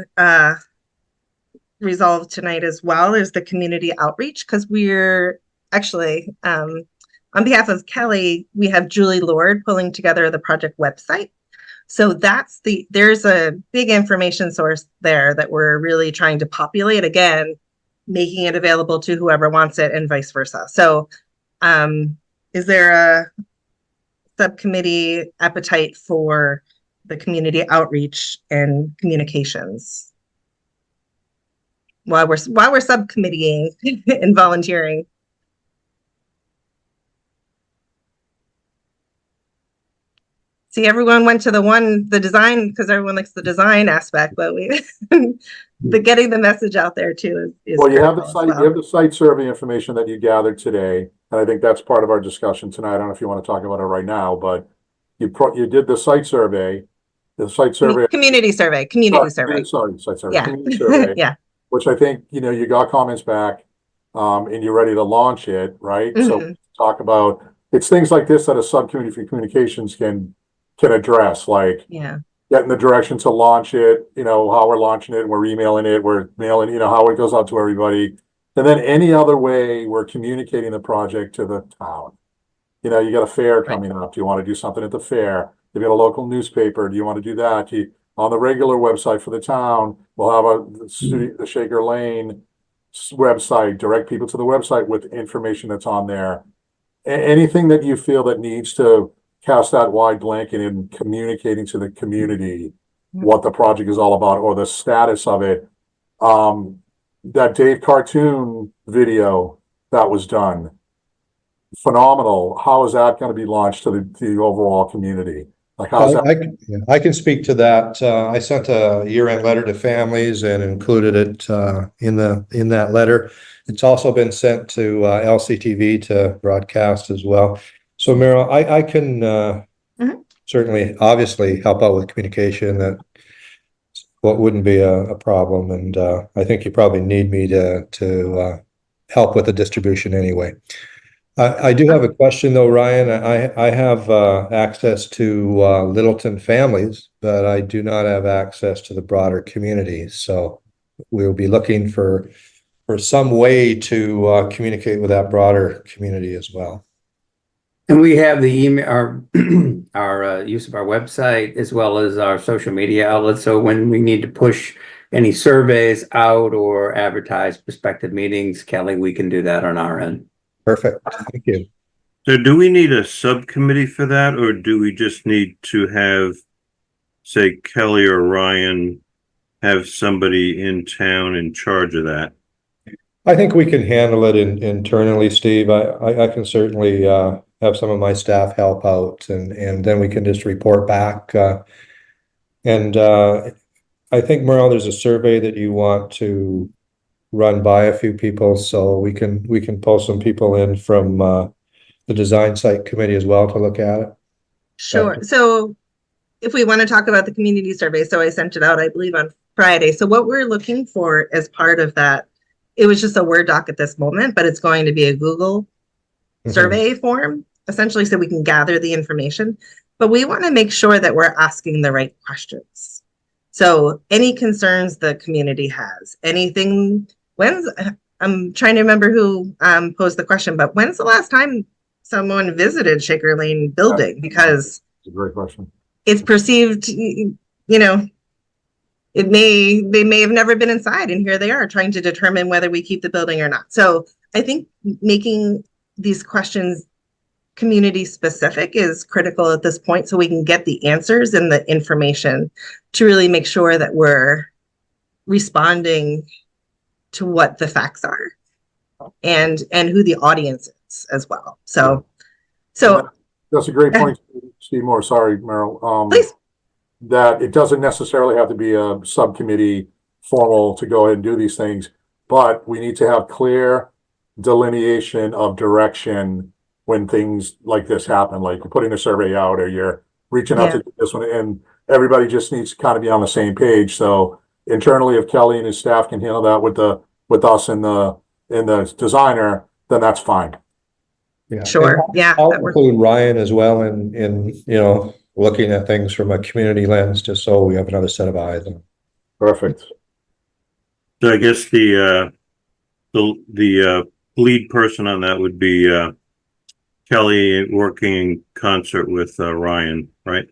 resolve tonight as well is the community outreach, because we're actually on behalf of Kelly, we have Julie Lord pulling together the project website. So there's a big information source there that we're really trying to populate, again, making it available to whoever wants it and vice versa. So is there a subcommittee appetite for the community outreach and communications while we're subcommitteeing and volunteering? See, everyone went to the design because everyone likes the design aspect, but the getting the message out there too is Well, you have the critical as site, well. you have the site survey information that you gathered today, and I think that's part of our discussion tonight. I don't know if you want to talk about it right now, but you did the site survey, community survey. Sorry, site survey. Yeah. Community survey, Yeah. which I think, you got comments back, and you're ready to launch it, right? So talk about, it's things like this that a subcommittee for communications can address, like Yeah. getting the direction to launch it, how we're launching it, we're emailing it, we're mailing, how it goes out to everybody. And then any other way we're communicating the project to the town. You got a fair coming up. Do you want to do something at the fair? You got a local newspaper. Do you want to do that? On the regular website for the town, we'll have the Shaker Lane website, direct people to the website with information that's on there. Anything that you feel that needs to cast that wide blanket in communicating to the community what the project is all about or the status of it. That Dave cartoon video that was done, phenomenal. How is that going to be launched to the overall community? Like, how's that? I can speak to that. I sent a year-end letter to families and included it in that letter. It's also been sent to LCTV to broadcast as well. So Meryl, I can certainly, obviously, help out with communication. That what wouldn't be a problem, and I think you probably need me to help with the distribution anyway. I do have a question though, Ryan. I have access to Littleton families, but I do not have access to the broader community. So we'll be looking for some way to communicate with that broader community as well. And we have the email, our use of our website as well as our social media outlets. So when we need to push any surveys out or advertise prospective meetings, Kelly, we can do that on our end. Perfect. Thank you. So do we need a subcommittee for that, or do we just need to have, say, Kelly or Ryan have somebody in town in charge of that? I think we can handle it internally, Steve. I can certainly have some of my staff help out, and then we can just report back. And I think, Merle, there's a survey that you want to run by a few people, so we can pull some people in from the design site committee as well to look at it. Sure. So if we want to talk about the community survey, so I sent it out, I believe, on Friday. So what we're looking for as part of that, it was just a Word doc at this moment, but it's going to be a Google survey form, essentially, so we can gather the information. But we want to make sure that we're asking the right questions. So any concerns the community has, anything, I'm trying to remember who posed the question, but when's the last time someone visited Shaker Lane building? Because It's a great question. it's perceived, they may have never been inside, and here they are trying to determine whether we keep the building or not. So I think making these questions community specific is critical at this point, so we can get the answers and the information to really make sure that we're responding to what the facts are and who the audience is as well. So that's a great point, Steve Moore. Sorry, Meryl. Please. That it doesn't necessarily have to be a subcommittee formal to go ahead and do these things, but we need to have clear delineation of direction when things like this happen, like you're putting a survey out or you're reaching out to do this one, and everybody just needs to kind of be on the same page. So internally, if Kelly and his staff can handle that with us and the designer, then that's fine. Yeah. Sure. Yeah. I'll include Ryan as well in looking at things from a community lens, just so we have another set of eyes. Perfect. So I guess the lead person on that would be Kelly, working in concert with Ryan, right?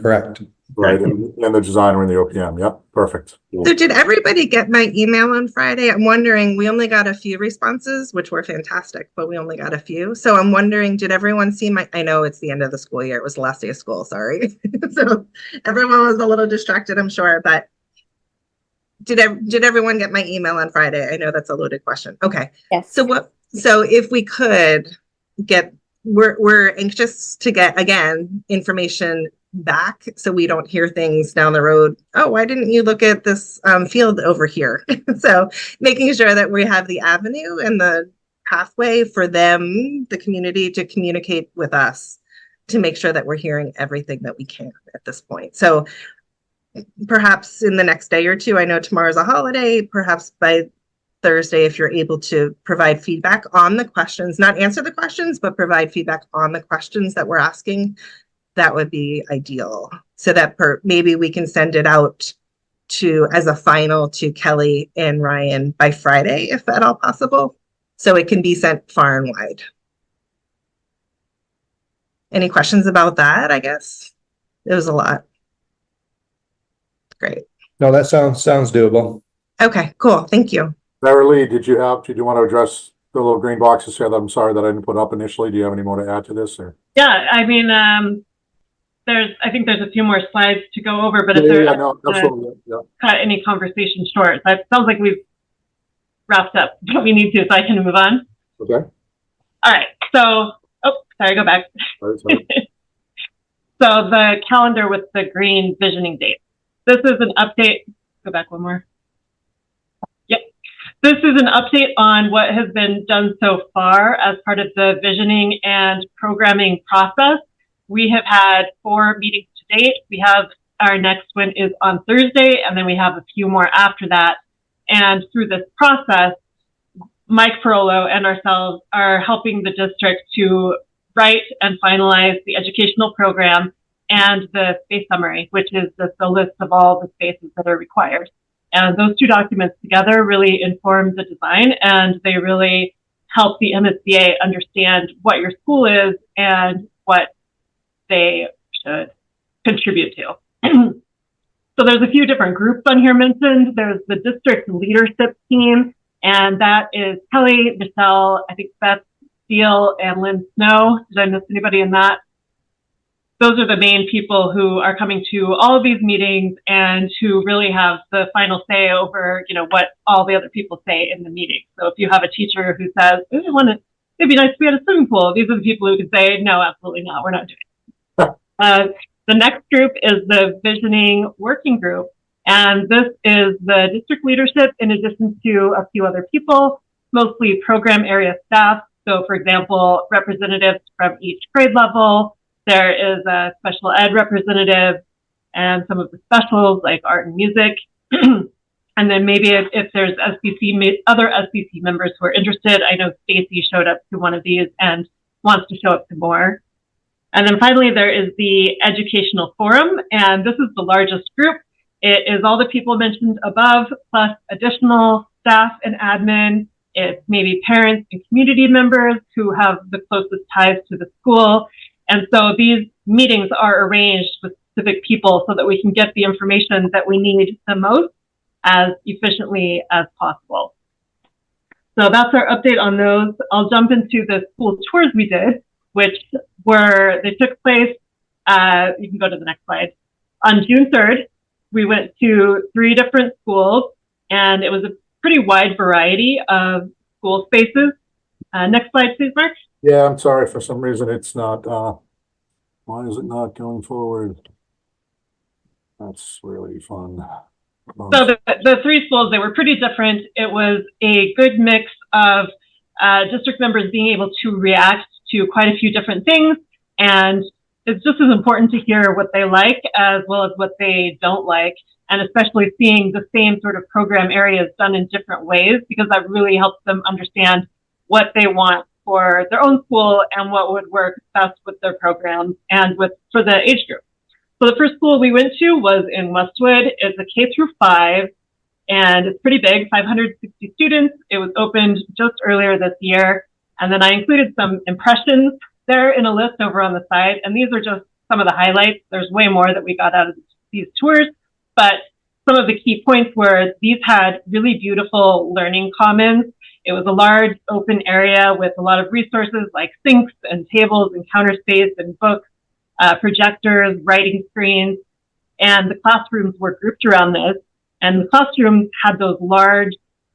Correct. Right, and the designer and the OPM. Yep, perfect. So did everybody get my email on Friday? I'm wondering, we only got a few responses, which were fantastic, but we only got a few. So I'm wondering, did everyone see I know it's the end of the school year. It was the last day of school, sorry. So everyone was a little distracted, I'm sure, but did everyone get my email on Friday? I know that's a loaded question. Okay. Yes. So if we could get, we're anxious to get, again, information back so we don't hear things down the road. Oh, why didn't you look at this field over here? So making sure that we have the avenue and the pathway for them, the community, to communicate with us to make sure that we're hearing everything that we can at this point. So perhaps in the next day or two, I know tomorrow's a holiday, perhaps by Thursday, if you're able to provide feedback on the questions, not answer the questions, but provide feedback on the questions that we're asking, that would be ideal. So that maybe we can send it out as a final to Kelly and Ryan by Friday, if at all possible. So it can be sent far and wide. Any questions about that? I guess it was a lot. Great. No, that sounds doable. Okay, cool. Thank you. Lee, did you want to address the little green boxes here that I'm sorry that I didn't put up initially? Do you have any more to add to this? Or? Yeah, I mean, I think there's a few more slides to go over, but if there's cut any conversation short, that sounds like we've wrapped up what we need to, so I can move on. Okay. All right. So, go back. Sorry. So the calendar with the green visioning date. This is an update. Go back one more. Yep. This is an update on what has been done so far as part of the visioning and programming process. We have had 4 meetings to date. We have our next one is on Thursday, and then we have a few more after that. And through this process, Mike Perolo and ourselves are helping the district to write and finalize the educational program and the space summary, which is the list of all the spaces that are required. And those 2 documents together really inform the design, and they really help the MSBA understand what your school is and what they should contribute to. So there's a few different groups on here mentioned. There's the district leadership team, and that is Kelly, Michelle, I think Beth Steele, and Lynn Snow. Did I miss anybody in that? Those are the main people who are coming to all of these meetings and who really have the final say over, what all the other people say in the meeting. So if you have a teacher who says, it'd be nice if we had a swimming pool, these are the people who can say, no, absolutely not, we're not doing it. The next group is the visioning working group. And this is the district leadership in addition to a few other people, mostly program area staff. So for example, representatives from each grade level, there is a special ed representative and some of the specials like art and music. And then maybe if there's other SBC members who are interested, I know Stacy showed up to one of these and wants to show up to more. And then finally, there is the educational forum, and this is the largest group. It is all the people mentioned above, plus additional staff and admin. It's maybe parents and community members who have the closest ties to the school. And so these meetings are arranged with specific people so that we can get the information that we need the most as efficiently as possible. So that's our update on those. I'll jump into the school tours we did, which they took place, you can go to the next slide. On June 3rd, we went to 3 different schools, and it was a pretty wide variety of school spaces. Next slide, please, Mark. Yeah, I'm sorry, for some reason it's not, why is it not going forward? That's really fun. So the 3 schools, they were pretty different. It was a good mix of district members being able to react to quite a few different things. And it's just as important to hear what they like as well as what they don't like. And especially seeing the same sort of program areas done in different ways, because that really helps them understand what they want for their own school and what would work best with their programs and for the age group. So the first school we went to was in Westwood. It's a K through 5, and it's pretty big, 560 students. It was opened just earlier this year. And then I included some impressions there in a list over on the side. And these are just some of the highlights. There's way more that we got out of these tours, but some of the key points were these had really beautiful learning commons. It was a large open area with a lot of resources like sinks and tables and counter space and books, projectors, writing screens, and the classrooms were grouped around this. And the classrooms had those large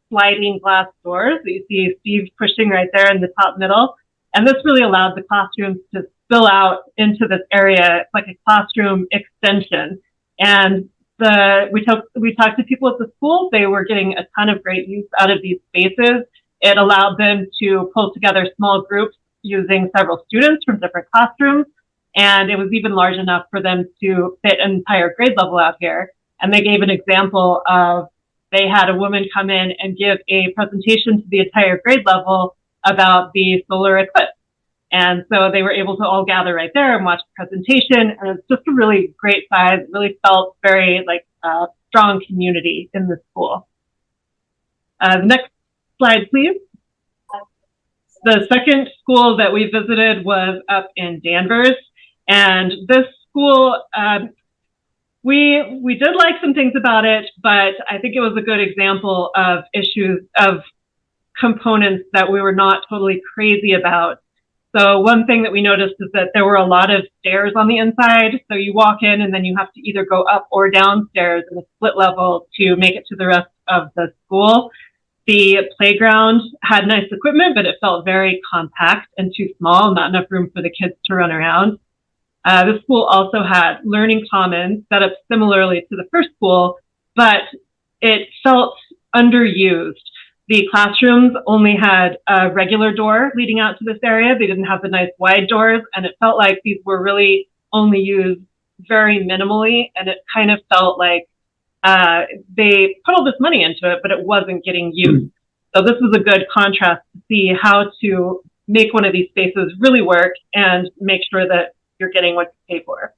sliding glass doors that you see Steve pushing right there in the top middle. And this really allowed the classrooms to spill out into this area. It's like a classroom extension. And we talked to people at the school. They were getting a ton of great use out of these spaces. It allowed them to pull together small groups using several students from different classrooms. And it was even large enough for them to fit an entire grade level out here. And they gave an example of they had a woman come in and give a presentation to the entire grade level about the solar eclipse. And so they were able to all gather right there and watch the presentation. And it's just a really great size. It really felt very like a strong community in the school. Next slide, please. The second school that we visited was up in Danvers. And this school, we did like some things about it, but I think it was a good example of issues of components that we were not totally crazy about. So one thing that we noticed is that there were a lot of stairs on the inside. So you walk in and then you have to either go up or downstairs in a split level to make it to the rest of the school. The playground had nice equipment, but it felt very compact and too small, not enough room for the kids to run around. The school also had learning commons set up similarly to the first school, but it felt underused. The classrooms only had a regular door leading out to this area. They didn't have the nice wide doors, and it felt like these were really only used very minimally, and it kind of felt like they put all this money into it, but it wasn't getting used. So this was a good contrast to see how to make one of these spaces really work and make sure that you're getting what you pay for.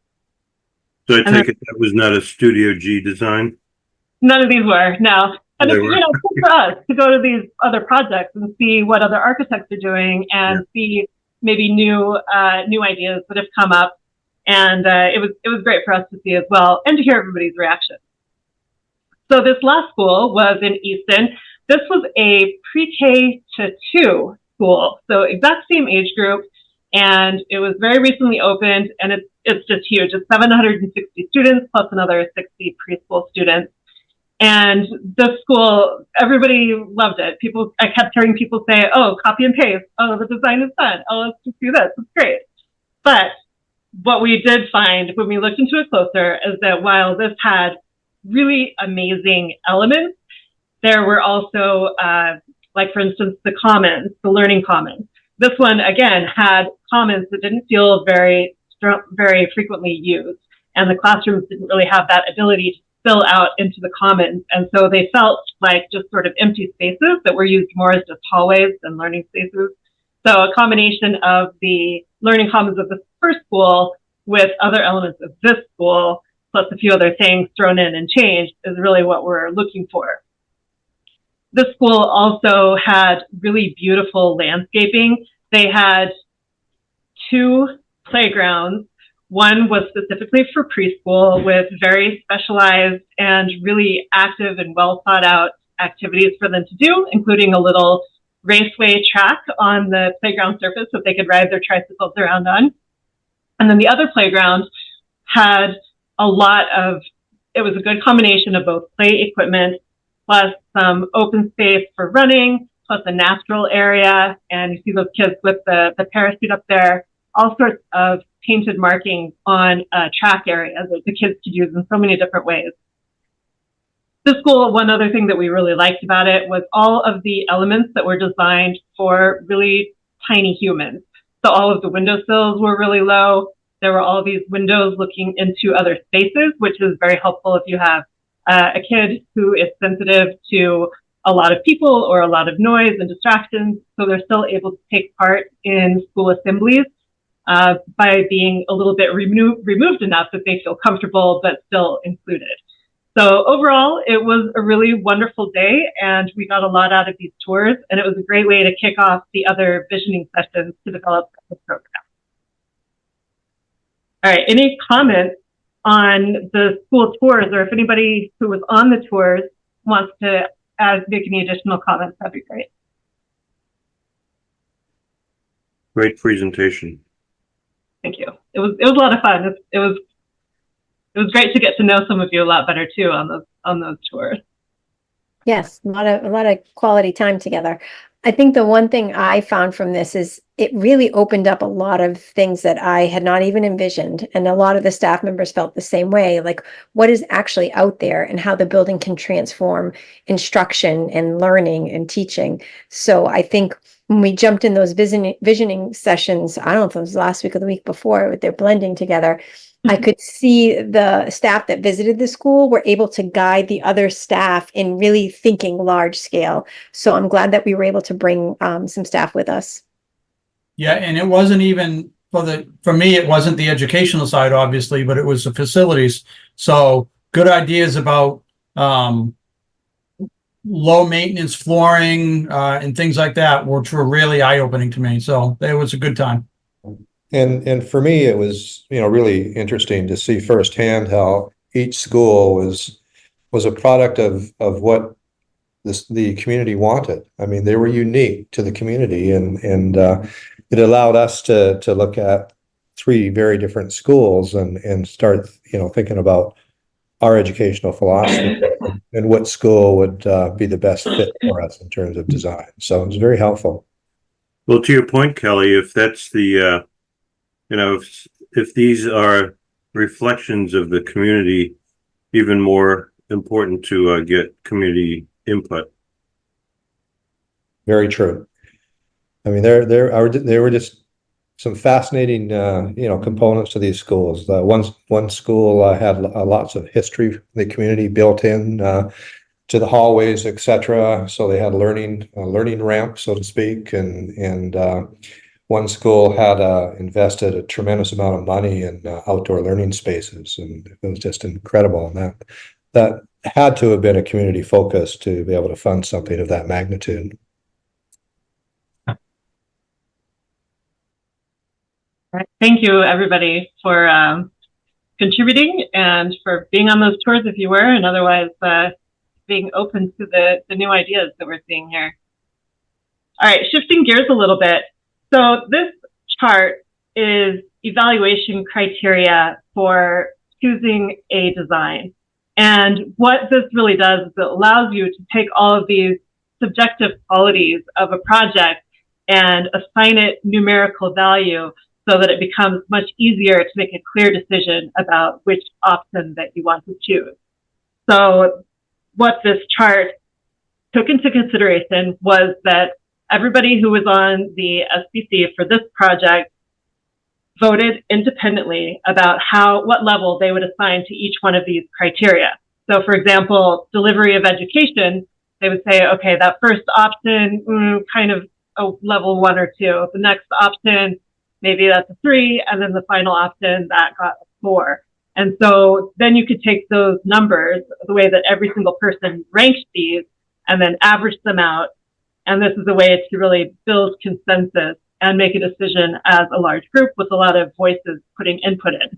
So I take it that was not a Studio G design? None of these were, no. And it's, it's good for us to go to these other projects and see what other architects are doing and see maybe new ideas that have come up. And it was great for us to see as well and to hear everybody's reaction. So this last school was in Easton. This was a pre-K to 2 school, so exact same age group, and it was very recently opened, and it's just huge. It's 760 students plus another 60 preschool students. And this school, everybody loved it. I kept hearing people say, oh, copy and paste. Oh, the design is done. Oh, let's just do this. It's great. But what we did find when we looked into it closer is that while this had really amazing elements, there were also, like for instance, the commons, the learning commons. This one, again, had commons that didn't feel very frequently used. And the classrooms didn't really have that ability to spill out into the commons. And so they felt like just sort of empty spaces that were used more as just hallways than learning spaces. So a combination of the learning commons of the first school with other elements of this school, plus a few other things thrown in and changed, is really what we're looking for. This school also had really beautiful landscaping. They had 2 playgrounds. One was specifically for preschool with very specialized and really active and well thought out activities for them to do, including a little raceway track on the playground surface that they could ride their tricycles around on. And then the other playground had a lot of, it was a good combination of both play equipment plus some open space for running, plus a natural area. And you see those kids with the parachute up there, all sorts of painted markings on a track area that the kids could use in so many different ways. This school, one other thing that we really liked about it was all of the elements that were designed for really tiny humans. So all of the windowsills were really low. There were all these windows looking into other spaces, which is very helpful if you have a kid who is sensitive to a lot of people or a lot of noise and distractions. So they're still able to take part in school assemblies by being a little bit removed enough that they feel comfortable but still included. So overall, it was a really wonderful day, and we got a lot out of these tours, and it was a great way to kick off the other visioning sessions to develop the program. All right, any comments on the school tours, or if anybody who was on the tours wants to make any additional comments, that'd be great. Great presentation. Thank you. It was a lot of fun. It was great to get to know some of you a lot better too on those tours. Yes, a lot of quality time together. I think the one thing I found from this is it really opened up a lot of things that I had not even envisioned. And a lot of the staff members felt the same way, like what is actually out there and how the building can transform instruction and learning and teaching. So I think when we jumped in those visioning sessions, I don't know if it was last week or the week before, they're blending together. I could see the staff that visited the school were able to guide the other staff in really thinking large scale. So I'm glad that we were able to bring some staff with us. Yeah, and it wasn't even for me, it wasn't the educational side, obviously, but it was the facilities. So good ideas about low maintenance flooring and things like that, which were really eye-opening to me. So it was a good time. And for me, it was, really interesting to see firsthand how each school was a product of what the community wanted. I mean, they were unique to the community, and it allowed us to look at 3 very different schools and start, thinking about our educational philosophy and what school would be the best fit for us in terms of design. So it was very helpful. Well, to your point, Kelly, if that's the if these are reflections of the community, even more important to get community input. Very true. I mean, there were just some fascinating, components to these schools. One school had lots of history, the community built in to the hallways, etc. So they had a learning ramp, so to speak, and one school had invested a tremendous amount of money in outdoor learning spaces, and it was just incredible. And that had to have been a community focus to be able to fund something of that magnitude. All right. Thank you, everybody, for contributing and for being on those tours if you were, and otherwise being open to the new ideas that we're seeing here. All right, shifting gears a little bit. So this chart is evaluation criteria for choosing a design. And what this really does is it allows you to take all of these subjective qualities of a project and assign it numerical value so that it becomes much easier to make a clear decision about which option that you want to choose. So what this chart took into consideration was that everybody who was on the SBC for this project voted independently about what level they would assign to each one of these criteria. So for example, delivery of education, they would say, okay, that first option, kind of a level 1 or 2. The next option, maybe that's a 3, and then the final option that got a 4. And so then you could take those numbers, the way that every single person ranked these, and then average them out. And this is a way to really build consensus and make a decision as a large group with a lot of voices putting input in.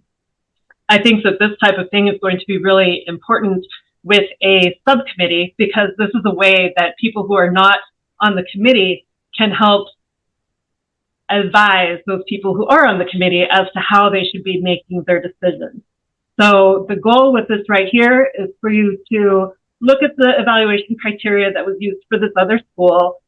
I think that this type of thing is going to be really important with a subcommittee, because this is a way that people who are not on the committee can help advise those people who are on the committee as to how they should be making their decisions. So the goal with this right here is for you to look at the evaluation criteria that was used for this other school.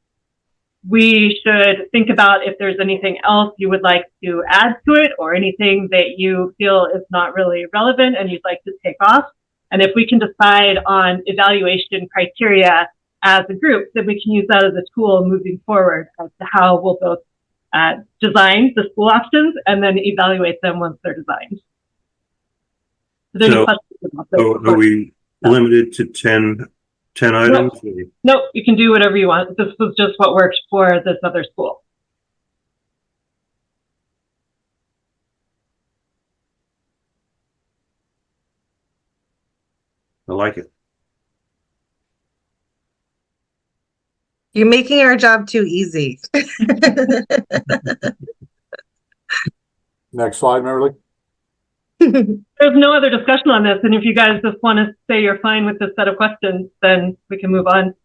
We should think about if there's anything else you would like to add to it, or anything that you feel is not really relevant and you'd like to take off. And if we can decide on evaluation criteria as a group, then we can use that as a tool moving forward as to how we'll both design the school options and then evaluate them once they're designed. So, are we limited to 10 items? Nope, you can do whatever you want. This was just what worked for this other school. I like it. You're making our job too easy. Next slide, Mary Lee. There's no other discussion on this, and if you guys just want to say you're fine with this set of questions, then we can move on.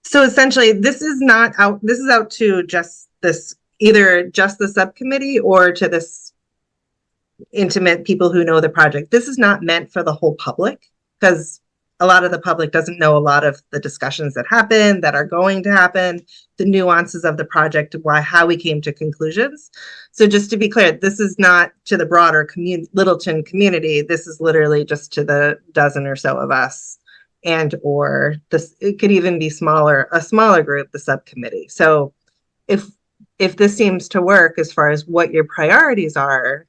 So essentially, this is out to just this, either just the subcommittee or to this intimate people who know the project. This is not meant for the whole public, because a lot of the public doesn't know a lot of the discussions that happen, that are going to happen, the nuances of the project, how we came to conclusions. So just to be clear, this is not to the broader Littleton community. This is literally just to the dozen or so of us, and or this, it could even be a smaller group, the subcommittee. So if this seems to work as far as what your priorities are,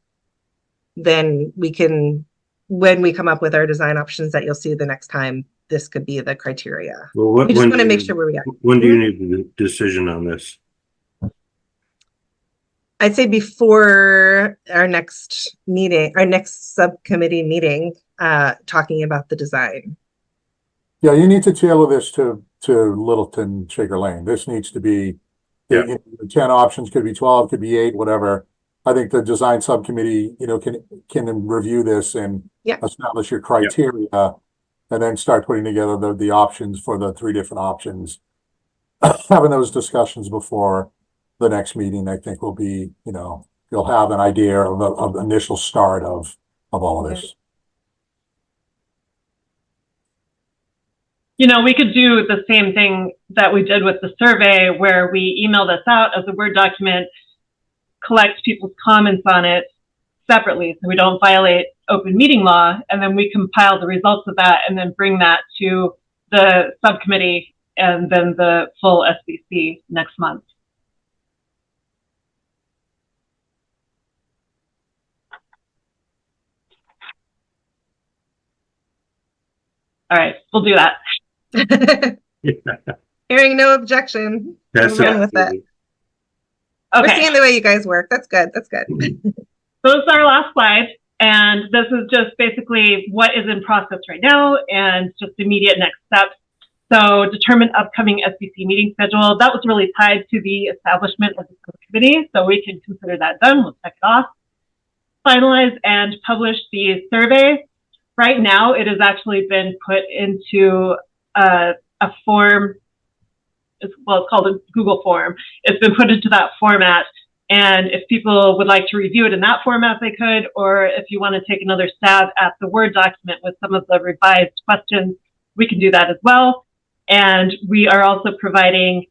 then we can, when we come up with our design options that you'll see the next time, this could be the criteria. Well, we just want to make sure where we are. When do you need the decision on this? I'd say before our next meeting, our next subcommittee meeting, talking about the design. Yeah, you need to tailor this to Littleton Shaker Lane. This needs to be, the 10 options, could be 12, could be 8, whatever. I think the design subcommittee, can review this and establish your criteria, and then start putting together the options for the 3 different options. Having those discussions before the next meeting, I think will be, you'll have an idea of the initial start of all of this. We could do the same thing that we did with the survey, where we email this out as a Word document, collect people's comments on it separately so we don't violate open meeting law, and then we compile the results of that and then bring that to the subcommittee and then the full SBC next month. All right, we'll do that. Hearing no objection. That's run with it. Okay. We're seeing the way you guys work. That's good. That's good. So this is our last slide, and this is just basically what is in process right now and just immediate next steps. So determine upcoming SBC meeting schedule. That was really tied to the establishment of the subcommittee, so we can consider that done. We'll check it off. Finalize and publish the survey. Right now, it has actually been put into a form. It's called a Google form. It's been put into that format. And if people would like to review it in that format, they could, or if you want to take another stab at the Word document with some of the revised questions, we can do that as well. And we are also providing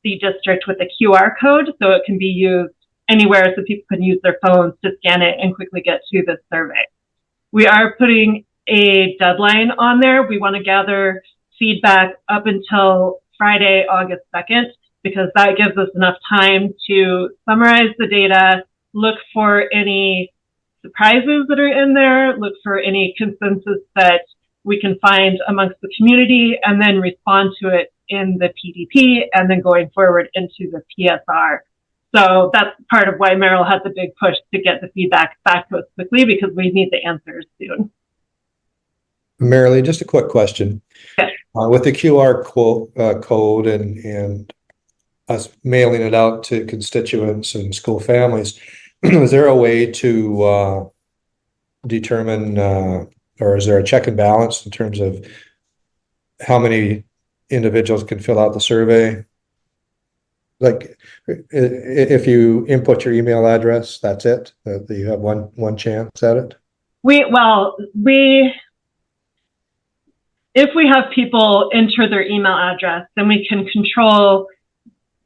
the district with a QR code, so it can be used anywhere so people can use their phones to scan it and quickly get to this survey. We are putting a deadline on there. We want to gather feedback up until Friday, August 2nd, because that gives us enough time to summarize the data, look for any surprises that are in there, look for any consensus that we can find amongst the community, and then respond to it in the PDP, and then going forward into the PSR. So that's part of why Merrill has a big push to get the feedback back to us quickly, because we need the answers soon. Marilee, just a quick question. Yes. With the QR code and us mailing it out to constituents and school families, is there a way to determine, or is there a check and balance in terms of how many individuals can fill out the survey? Like, if you input your email address, that's it? That you have one chance at it? If we have people enter their email address, then we can control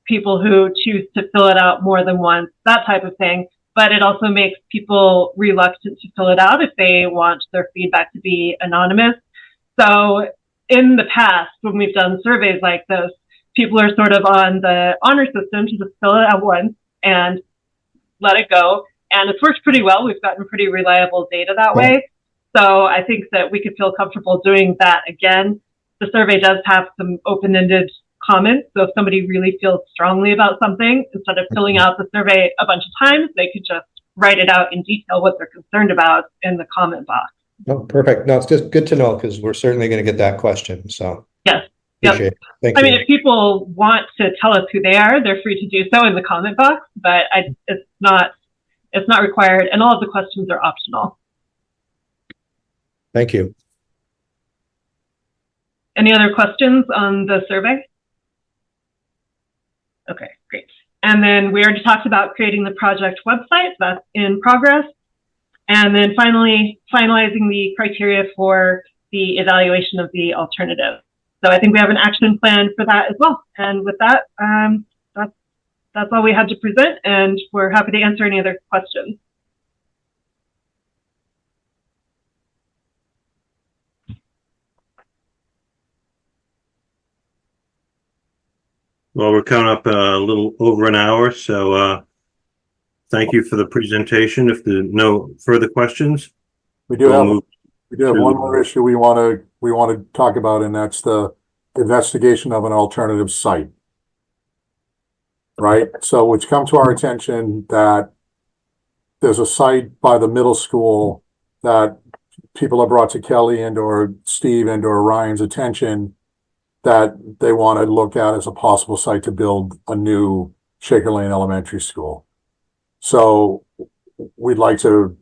people who choose to fill it out more than once, that type of thing. But it also makes people reluctant to fill it out if they want their feedback to be anonymous. So in the past, when we've done surveys like this, people are sort of on the honor system to just fill it out once and let it go. And it's worked pretty well. We've gotten pretty reliable data that way. So I think that we could feel comfortable doing that again. The survey does have some open-ended comments. So if somebody really feels strongly about something, instead of filling out the survey a bunch of times, they could just write it out in detail what they're concerned about in the comment box. Oh, perfect. No, it's just good to know, because we're certainly going to get that question. So yes. Appreciate it. Thank I you. mean, if people want to tell us who they are, they're free to do so in the comment box, but it's not required, and all of the questions are optional. Thank you. Any other questions on the survey? Okay, great. And then we already talked about creating the project website. That's in progress. And then finally, finalizing the criteria for the evaluation of the alternative. So I think we have an action plan for that as well. And with that, that's all we had to present, and we're happy to answer any other questions. Well, we're coming up a little over an hour, so thank you for the presentation. If there are no further questions, We do we'll have move one more issue we want to talk about, and that's the investigation of an alternative site. Right? So it's come to our attention that there's a site by the middle school that people have brought to Kelly and or Steve and or Ryan's attention that they want to look at as a possible site to build a new Shaker Lane Elementary School. So we'd like to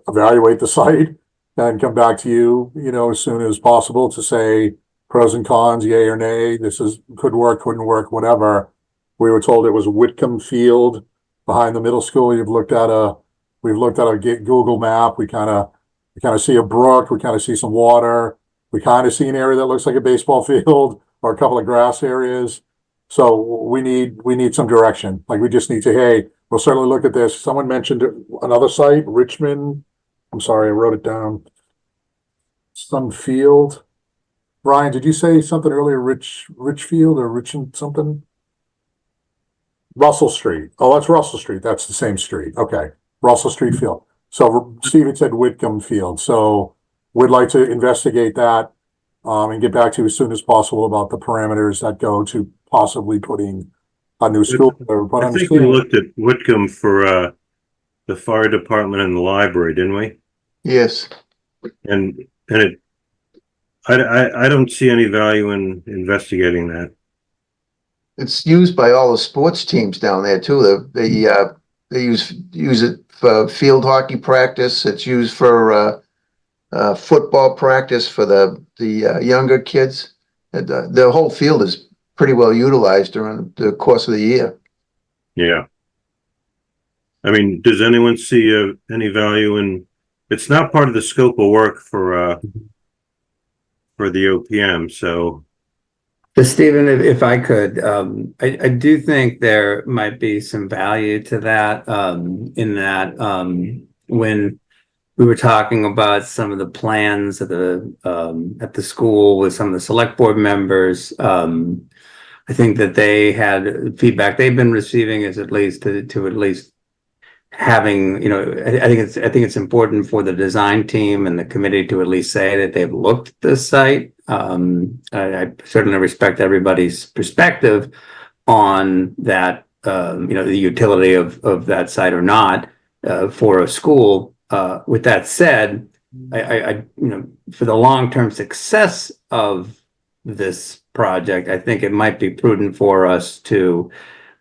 evaluate the site and come back to you, as soon as possible to say pros and cons, yay or nay. This could work, couldn't work, whatever. We were told it was Whitcomb Field behind the middle school. We've looked at a Google map. We kind of see a brook. We kind of see some water. We kind of see an area that looks like a baseball field or a couple of grass areas. So we need some direction. Like, we just need to, hey, we'll certainly look at this. Someone mentioned another site, Richmond. I'm sorry, I wrote it down. Some field. Brian, did you say something earlier? Richfield or Richmond something? Russell Street. Oh, that's Russell Street. That's the same street. Okay. Russell Street Field. So Steven said Whitcomb Field. So we'd like to investigate that and get back to you as soon as possible about the parameters that go to possibly putting a new school there. But I think we looked at Whitcomb for the fire department and the library, didn't we? Yes. And I don't see any value in investigating that. It's used by all the sports teams down there too. They use it for field hockey practice. It's used for football practice for the younger kids. And the whole field is pretty well utilized during the course of the year. Yeah. I mean, does anyone see any value in? It's not part of the scope of work for the OPM, so. But Stephen, if I could, I do think there might be some value to that, in that when we were talking about some of the plans at the school with some of the select board members, I think that they had feedback they've been receiving is at least to at least having, I think it's important for the design team and the committee to at least say that they've looked at the site. I certainly respect everybody's perspective on that, the utility of that site or not for a school. With that said, I for the long-term success of this project, I think it might be prudent for us to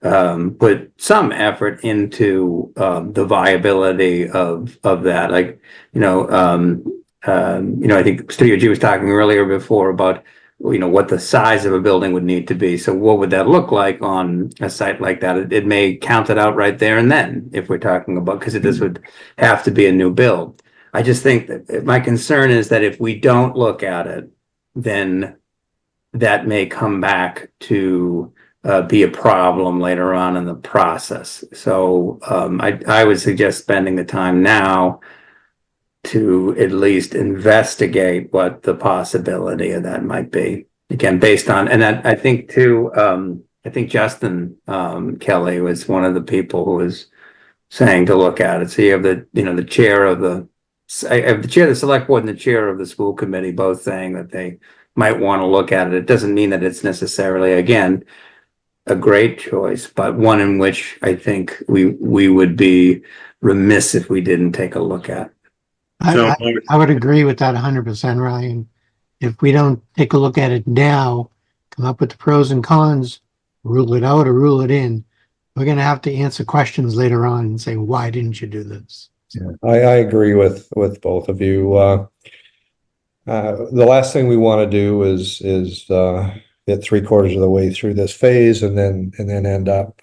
put some effort into the viability of that. Like, I think Studio G was talking earlier before about what the size of a building would need to be. So what would that look like on a site like that? It may count it out right there and then if we're talking about, because this would have to be a new build. I just think that my concern is that if we don't look at it, then that may come back to be a problem later on in the process. So I would suggest spending the time now to at least investigate what the possibility of that might be. Again, based on, and I think too, I think Justin Kelly was one of the people who was saying to look at it. So you have the chair of the select board and the chair of the school committee both saying that they might want to look at it. It doesn't mean that it's necessarily, again, a great choice, but one in which I think we would be remiss if we didn't take a look at. I would agree with that 100%, Ryan. If we don't take a look at it now, come up with the pros and cons, rule it out or rule it in, we're going to have to answer questions later on and say, why didn't you do this? Yeah, I agree with both of you. The last thing we want to do is get 3/4 of the way through this phase and then end up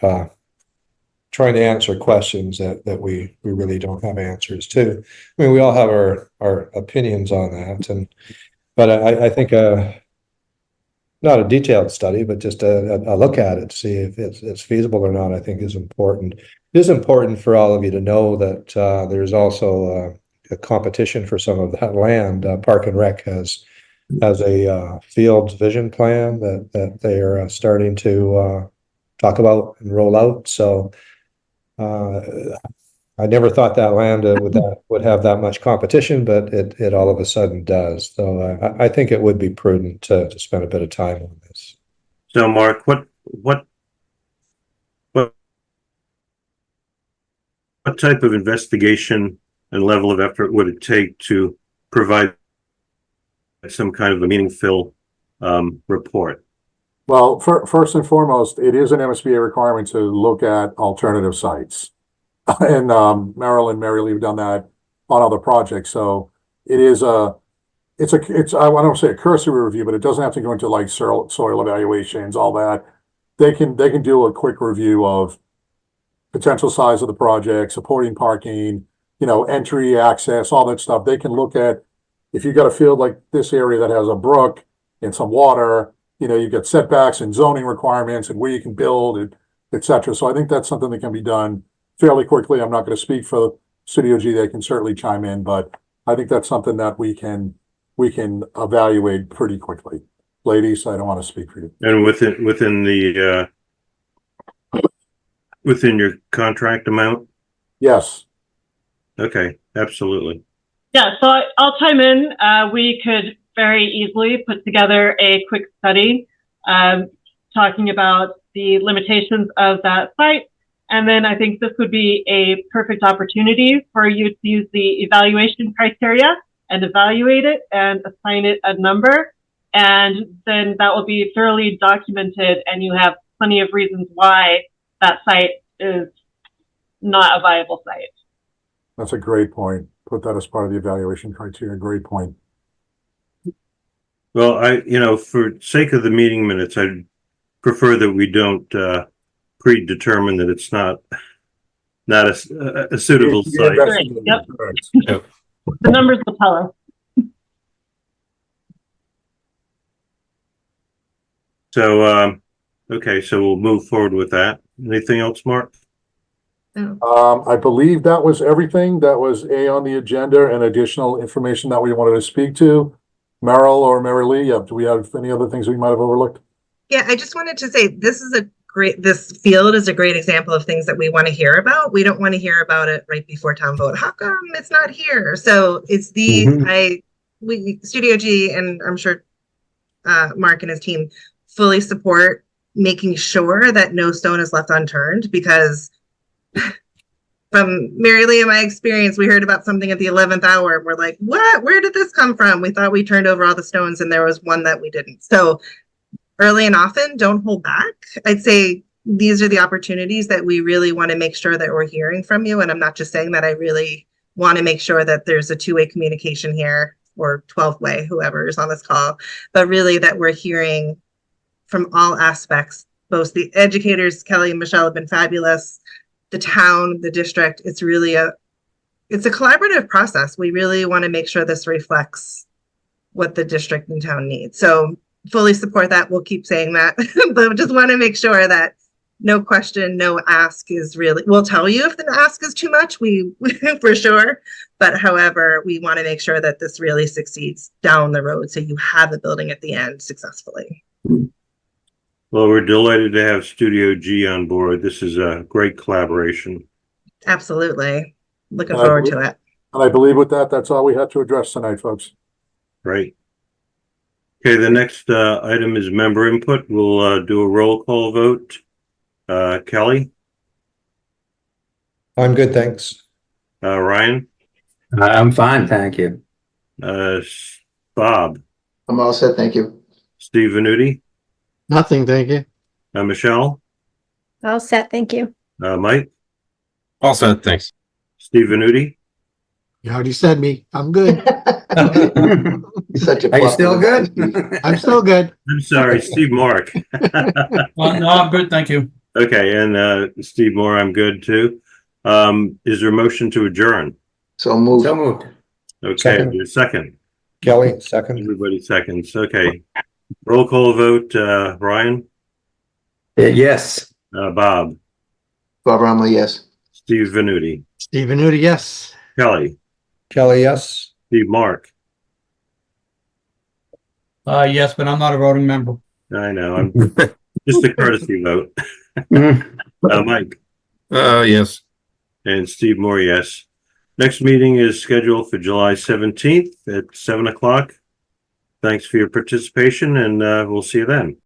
trying to answer questions that we really don't have answers to. I mean, we all have our opinions on that, but I think not a detailed study, but just a look at it to see if it's feasible or not, I think is important. It is important for all of you to know that there's also a competition for some of that land. Park and Rec has a field vision plan that they are starting to talk about and roll out. So I never thought that land would have that much competition, but it all of a sudden does. So I think it would be prudent to spend a bit of time on this. So Mark, what type of investigation and level of effort would it take to provide some kind of a meaningful report? Well, first and foremost, it is an MSBA requirement to look at alternative sites. And Merrill and Mary Lee have done that on other projects. So it is it's I don't say a cursory review, but it doesn't have to go into like soil evaluations, all that. They can do a quick review of potential size of the project, supporting parking, entry, access, all that stuff. They can look at, if you've got a field like this area that has a brook and some water, you've got setbacks and zoning requirements and where you can build, and et cetera. So I think that's something that can be done fairly quickly. I'm not going to speak for Studio G. They can certainly chime in, but I think that's something that we can evaluate pretty quickly. Ladies, I don't want to speak for you. And within your contract amount? Yes. Okay, absolutely. Yeah, so I'll chime in. We could very easily put together a quick study talking about the limitations of that site. And then I think this would be a perfect opportunity for you to use the evaluation criteria and evaluate it and assign it a number. And then that will be thoroughly documented and you have plenty of reasons why that site is not a viable site. That's a great point. Put that as part of the evaluation criteria. Great point. Well, for sake of the meeting minutes, I'd prefer that we don't predetermine that it's not a suitable site. Yep. The numbers will tell us. So, okay, so we'll move forward with that. Anything else, Mark? I believe that was everything that was on the agenda and additional information that we wanted to speak to. Merrill or Mary Lee, do we have any other things we might have overlooked? Yeah, I just wanted to say this field is a great example of things that we want to hear about. We don't want to hear about it right before town vote. How come it's not here? So it's Studio G, and I'm sure Mark and his team fully support making sure that no stone is left unturned, because from Mary Lee and my experience, we heard about something at the 11th hour. We're like, what? Where did this come from? We thought we turned over all the stones and there was one that we didn't. So early and often, don't hold back. I'd say these are the opportunities that we really want to make sure that we're hearing from you. And I'm not just saying that, I really want to make sure that there's a two-way communication here, or 12-way, whoever is on this call, but really that we're hearing from all aspects. Both the educators, Kelly and Michelle, have been fabulous. The town, the district, it's a collaborative process. We really want to make sure this reflects what the district and town needs. So fully support that. We'll keep saying that, but just want to make sure that no question, no ask is really, we'll tell you if the ask is too much, we for sure. But however, we want to make sure that this really succeeds down the road, so you have a building at the end successfully. Well, we're delighted to have Studio G on board. This is a great collaboration. Absolutely. Looking forward to it. And I believe with that, that's all we had to address tonight, folks. Right. Okay, the next item is member input. We'll do a roll call vote. Kelly? I'm good, thanks. Ryan? I'm fine, thank you. Bob? I'm all set, thank you. Steve Venuti? Nothing, thank you. Michelle? All set, thank you. Mike? All set, thanks. Steve Venuti? You already said me. I'm good. Such a Are you plus. still good? I'm still good. I'm sorry, Steve Mark. No, I'm good, thank you. Okay, and Steve Moore, I'm good too. Is there a motion to adjourn? So moved. So moved. Okay, Second. your second. Kelly, second. Everybody seconds. Okay. Roll call vote, Ryan? Yes. Bob? Bob Romley, yes. Steve Venuti? Steve Venuti, yes. Kelly? Kelly, yes. Steve Mark? Yes, but I'm not a voting member. I know, I'm just a courtesy vote. Mike? Yes. And Steve Moore, yes. Next meeting is scheduled for July 17th at 7 o'clock. Thanks for your participation, and we'll see you then.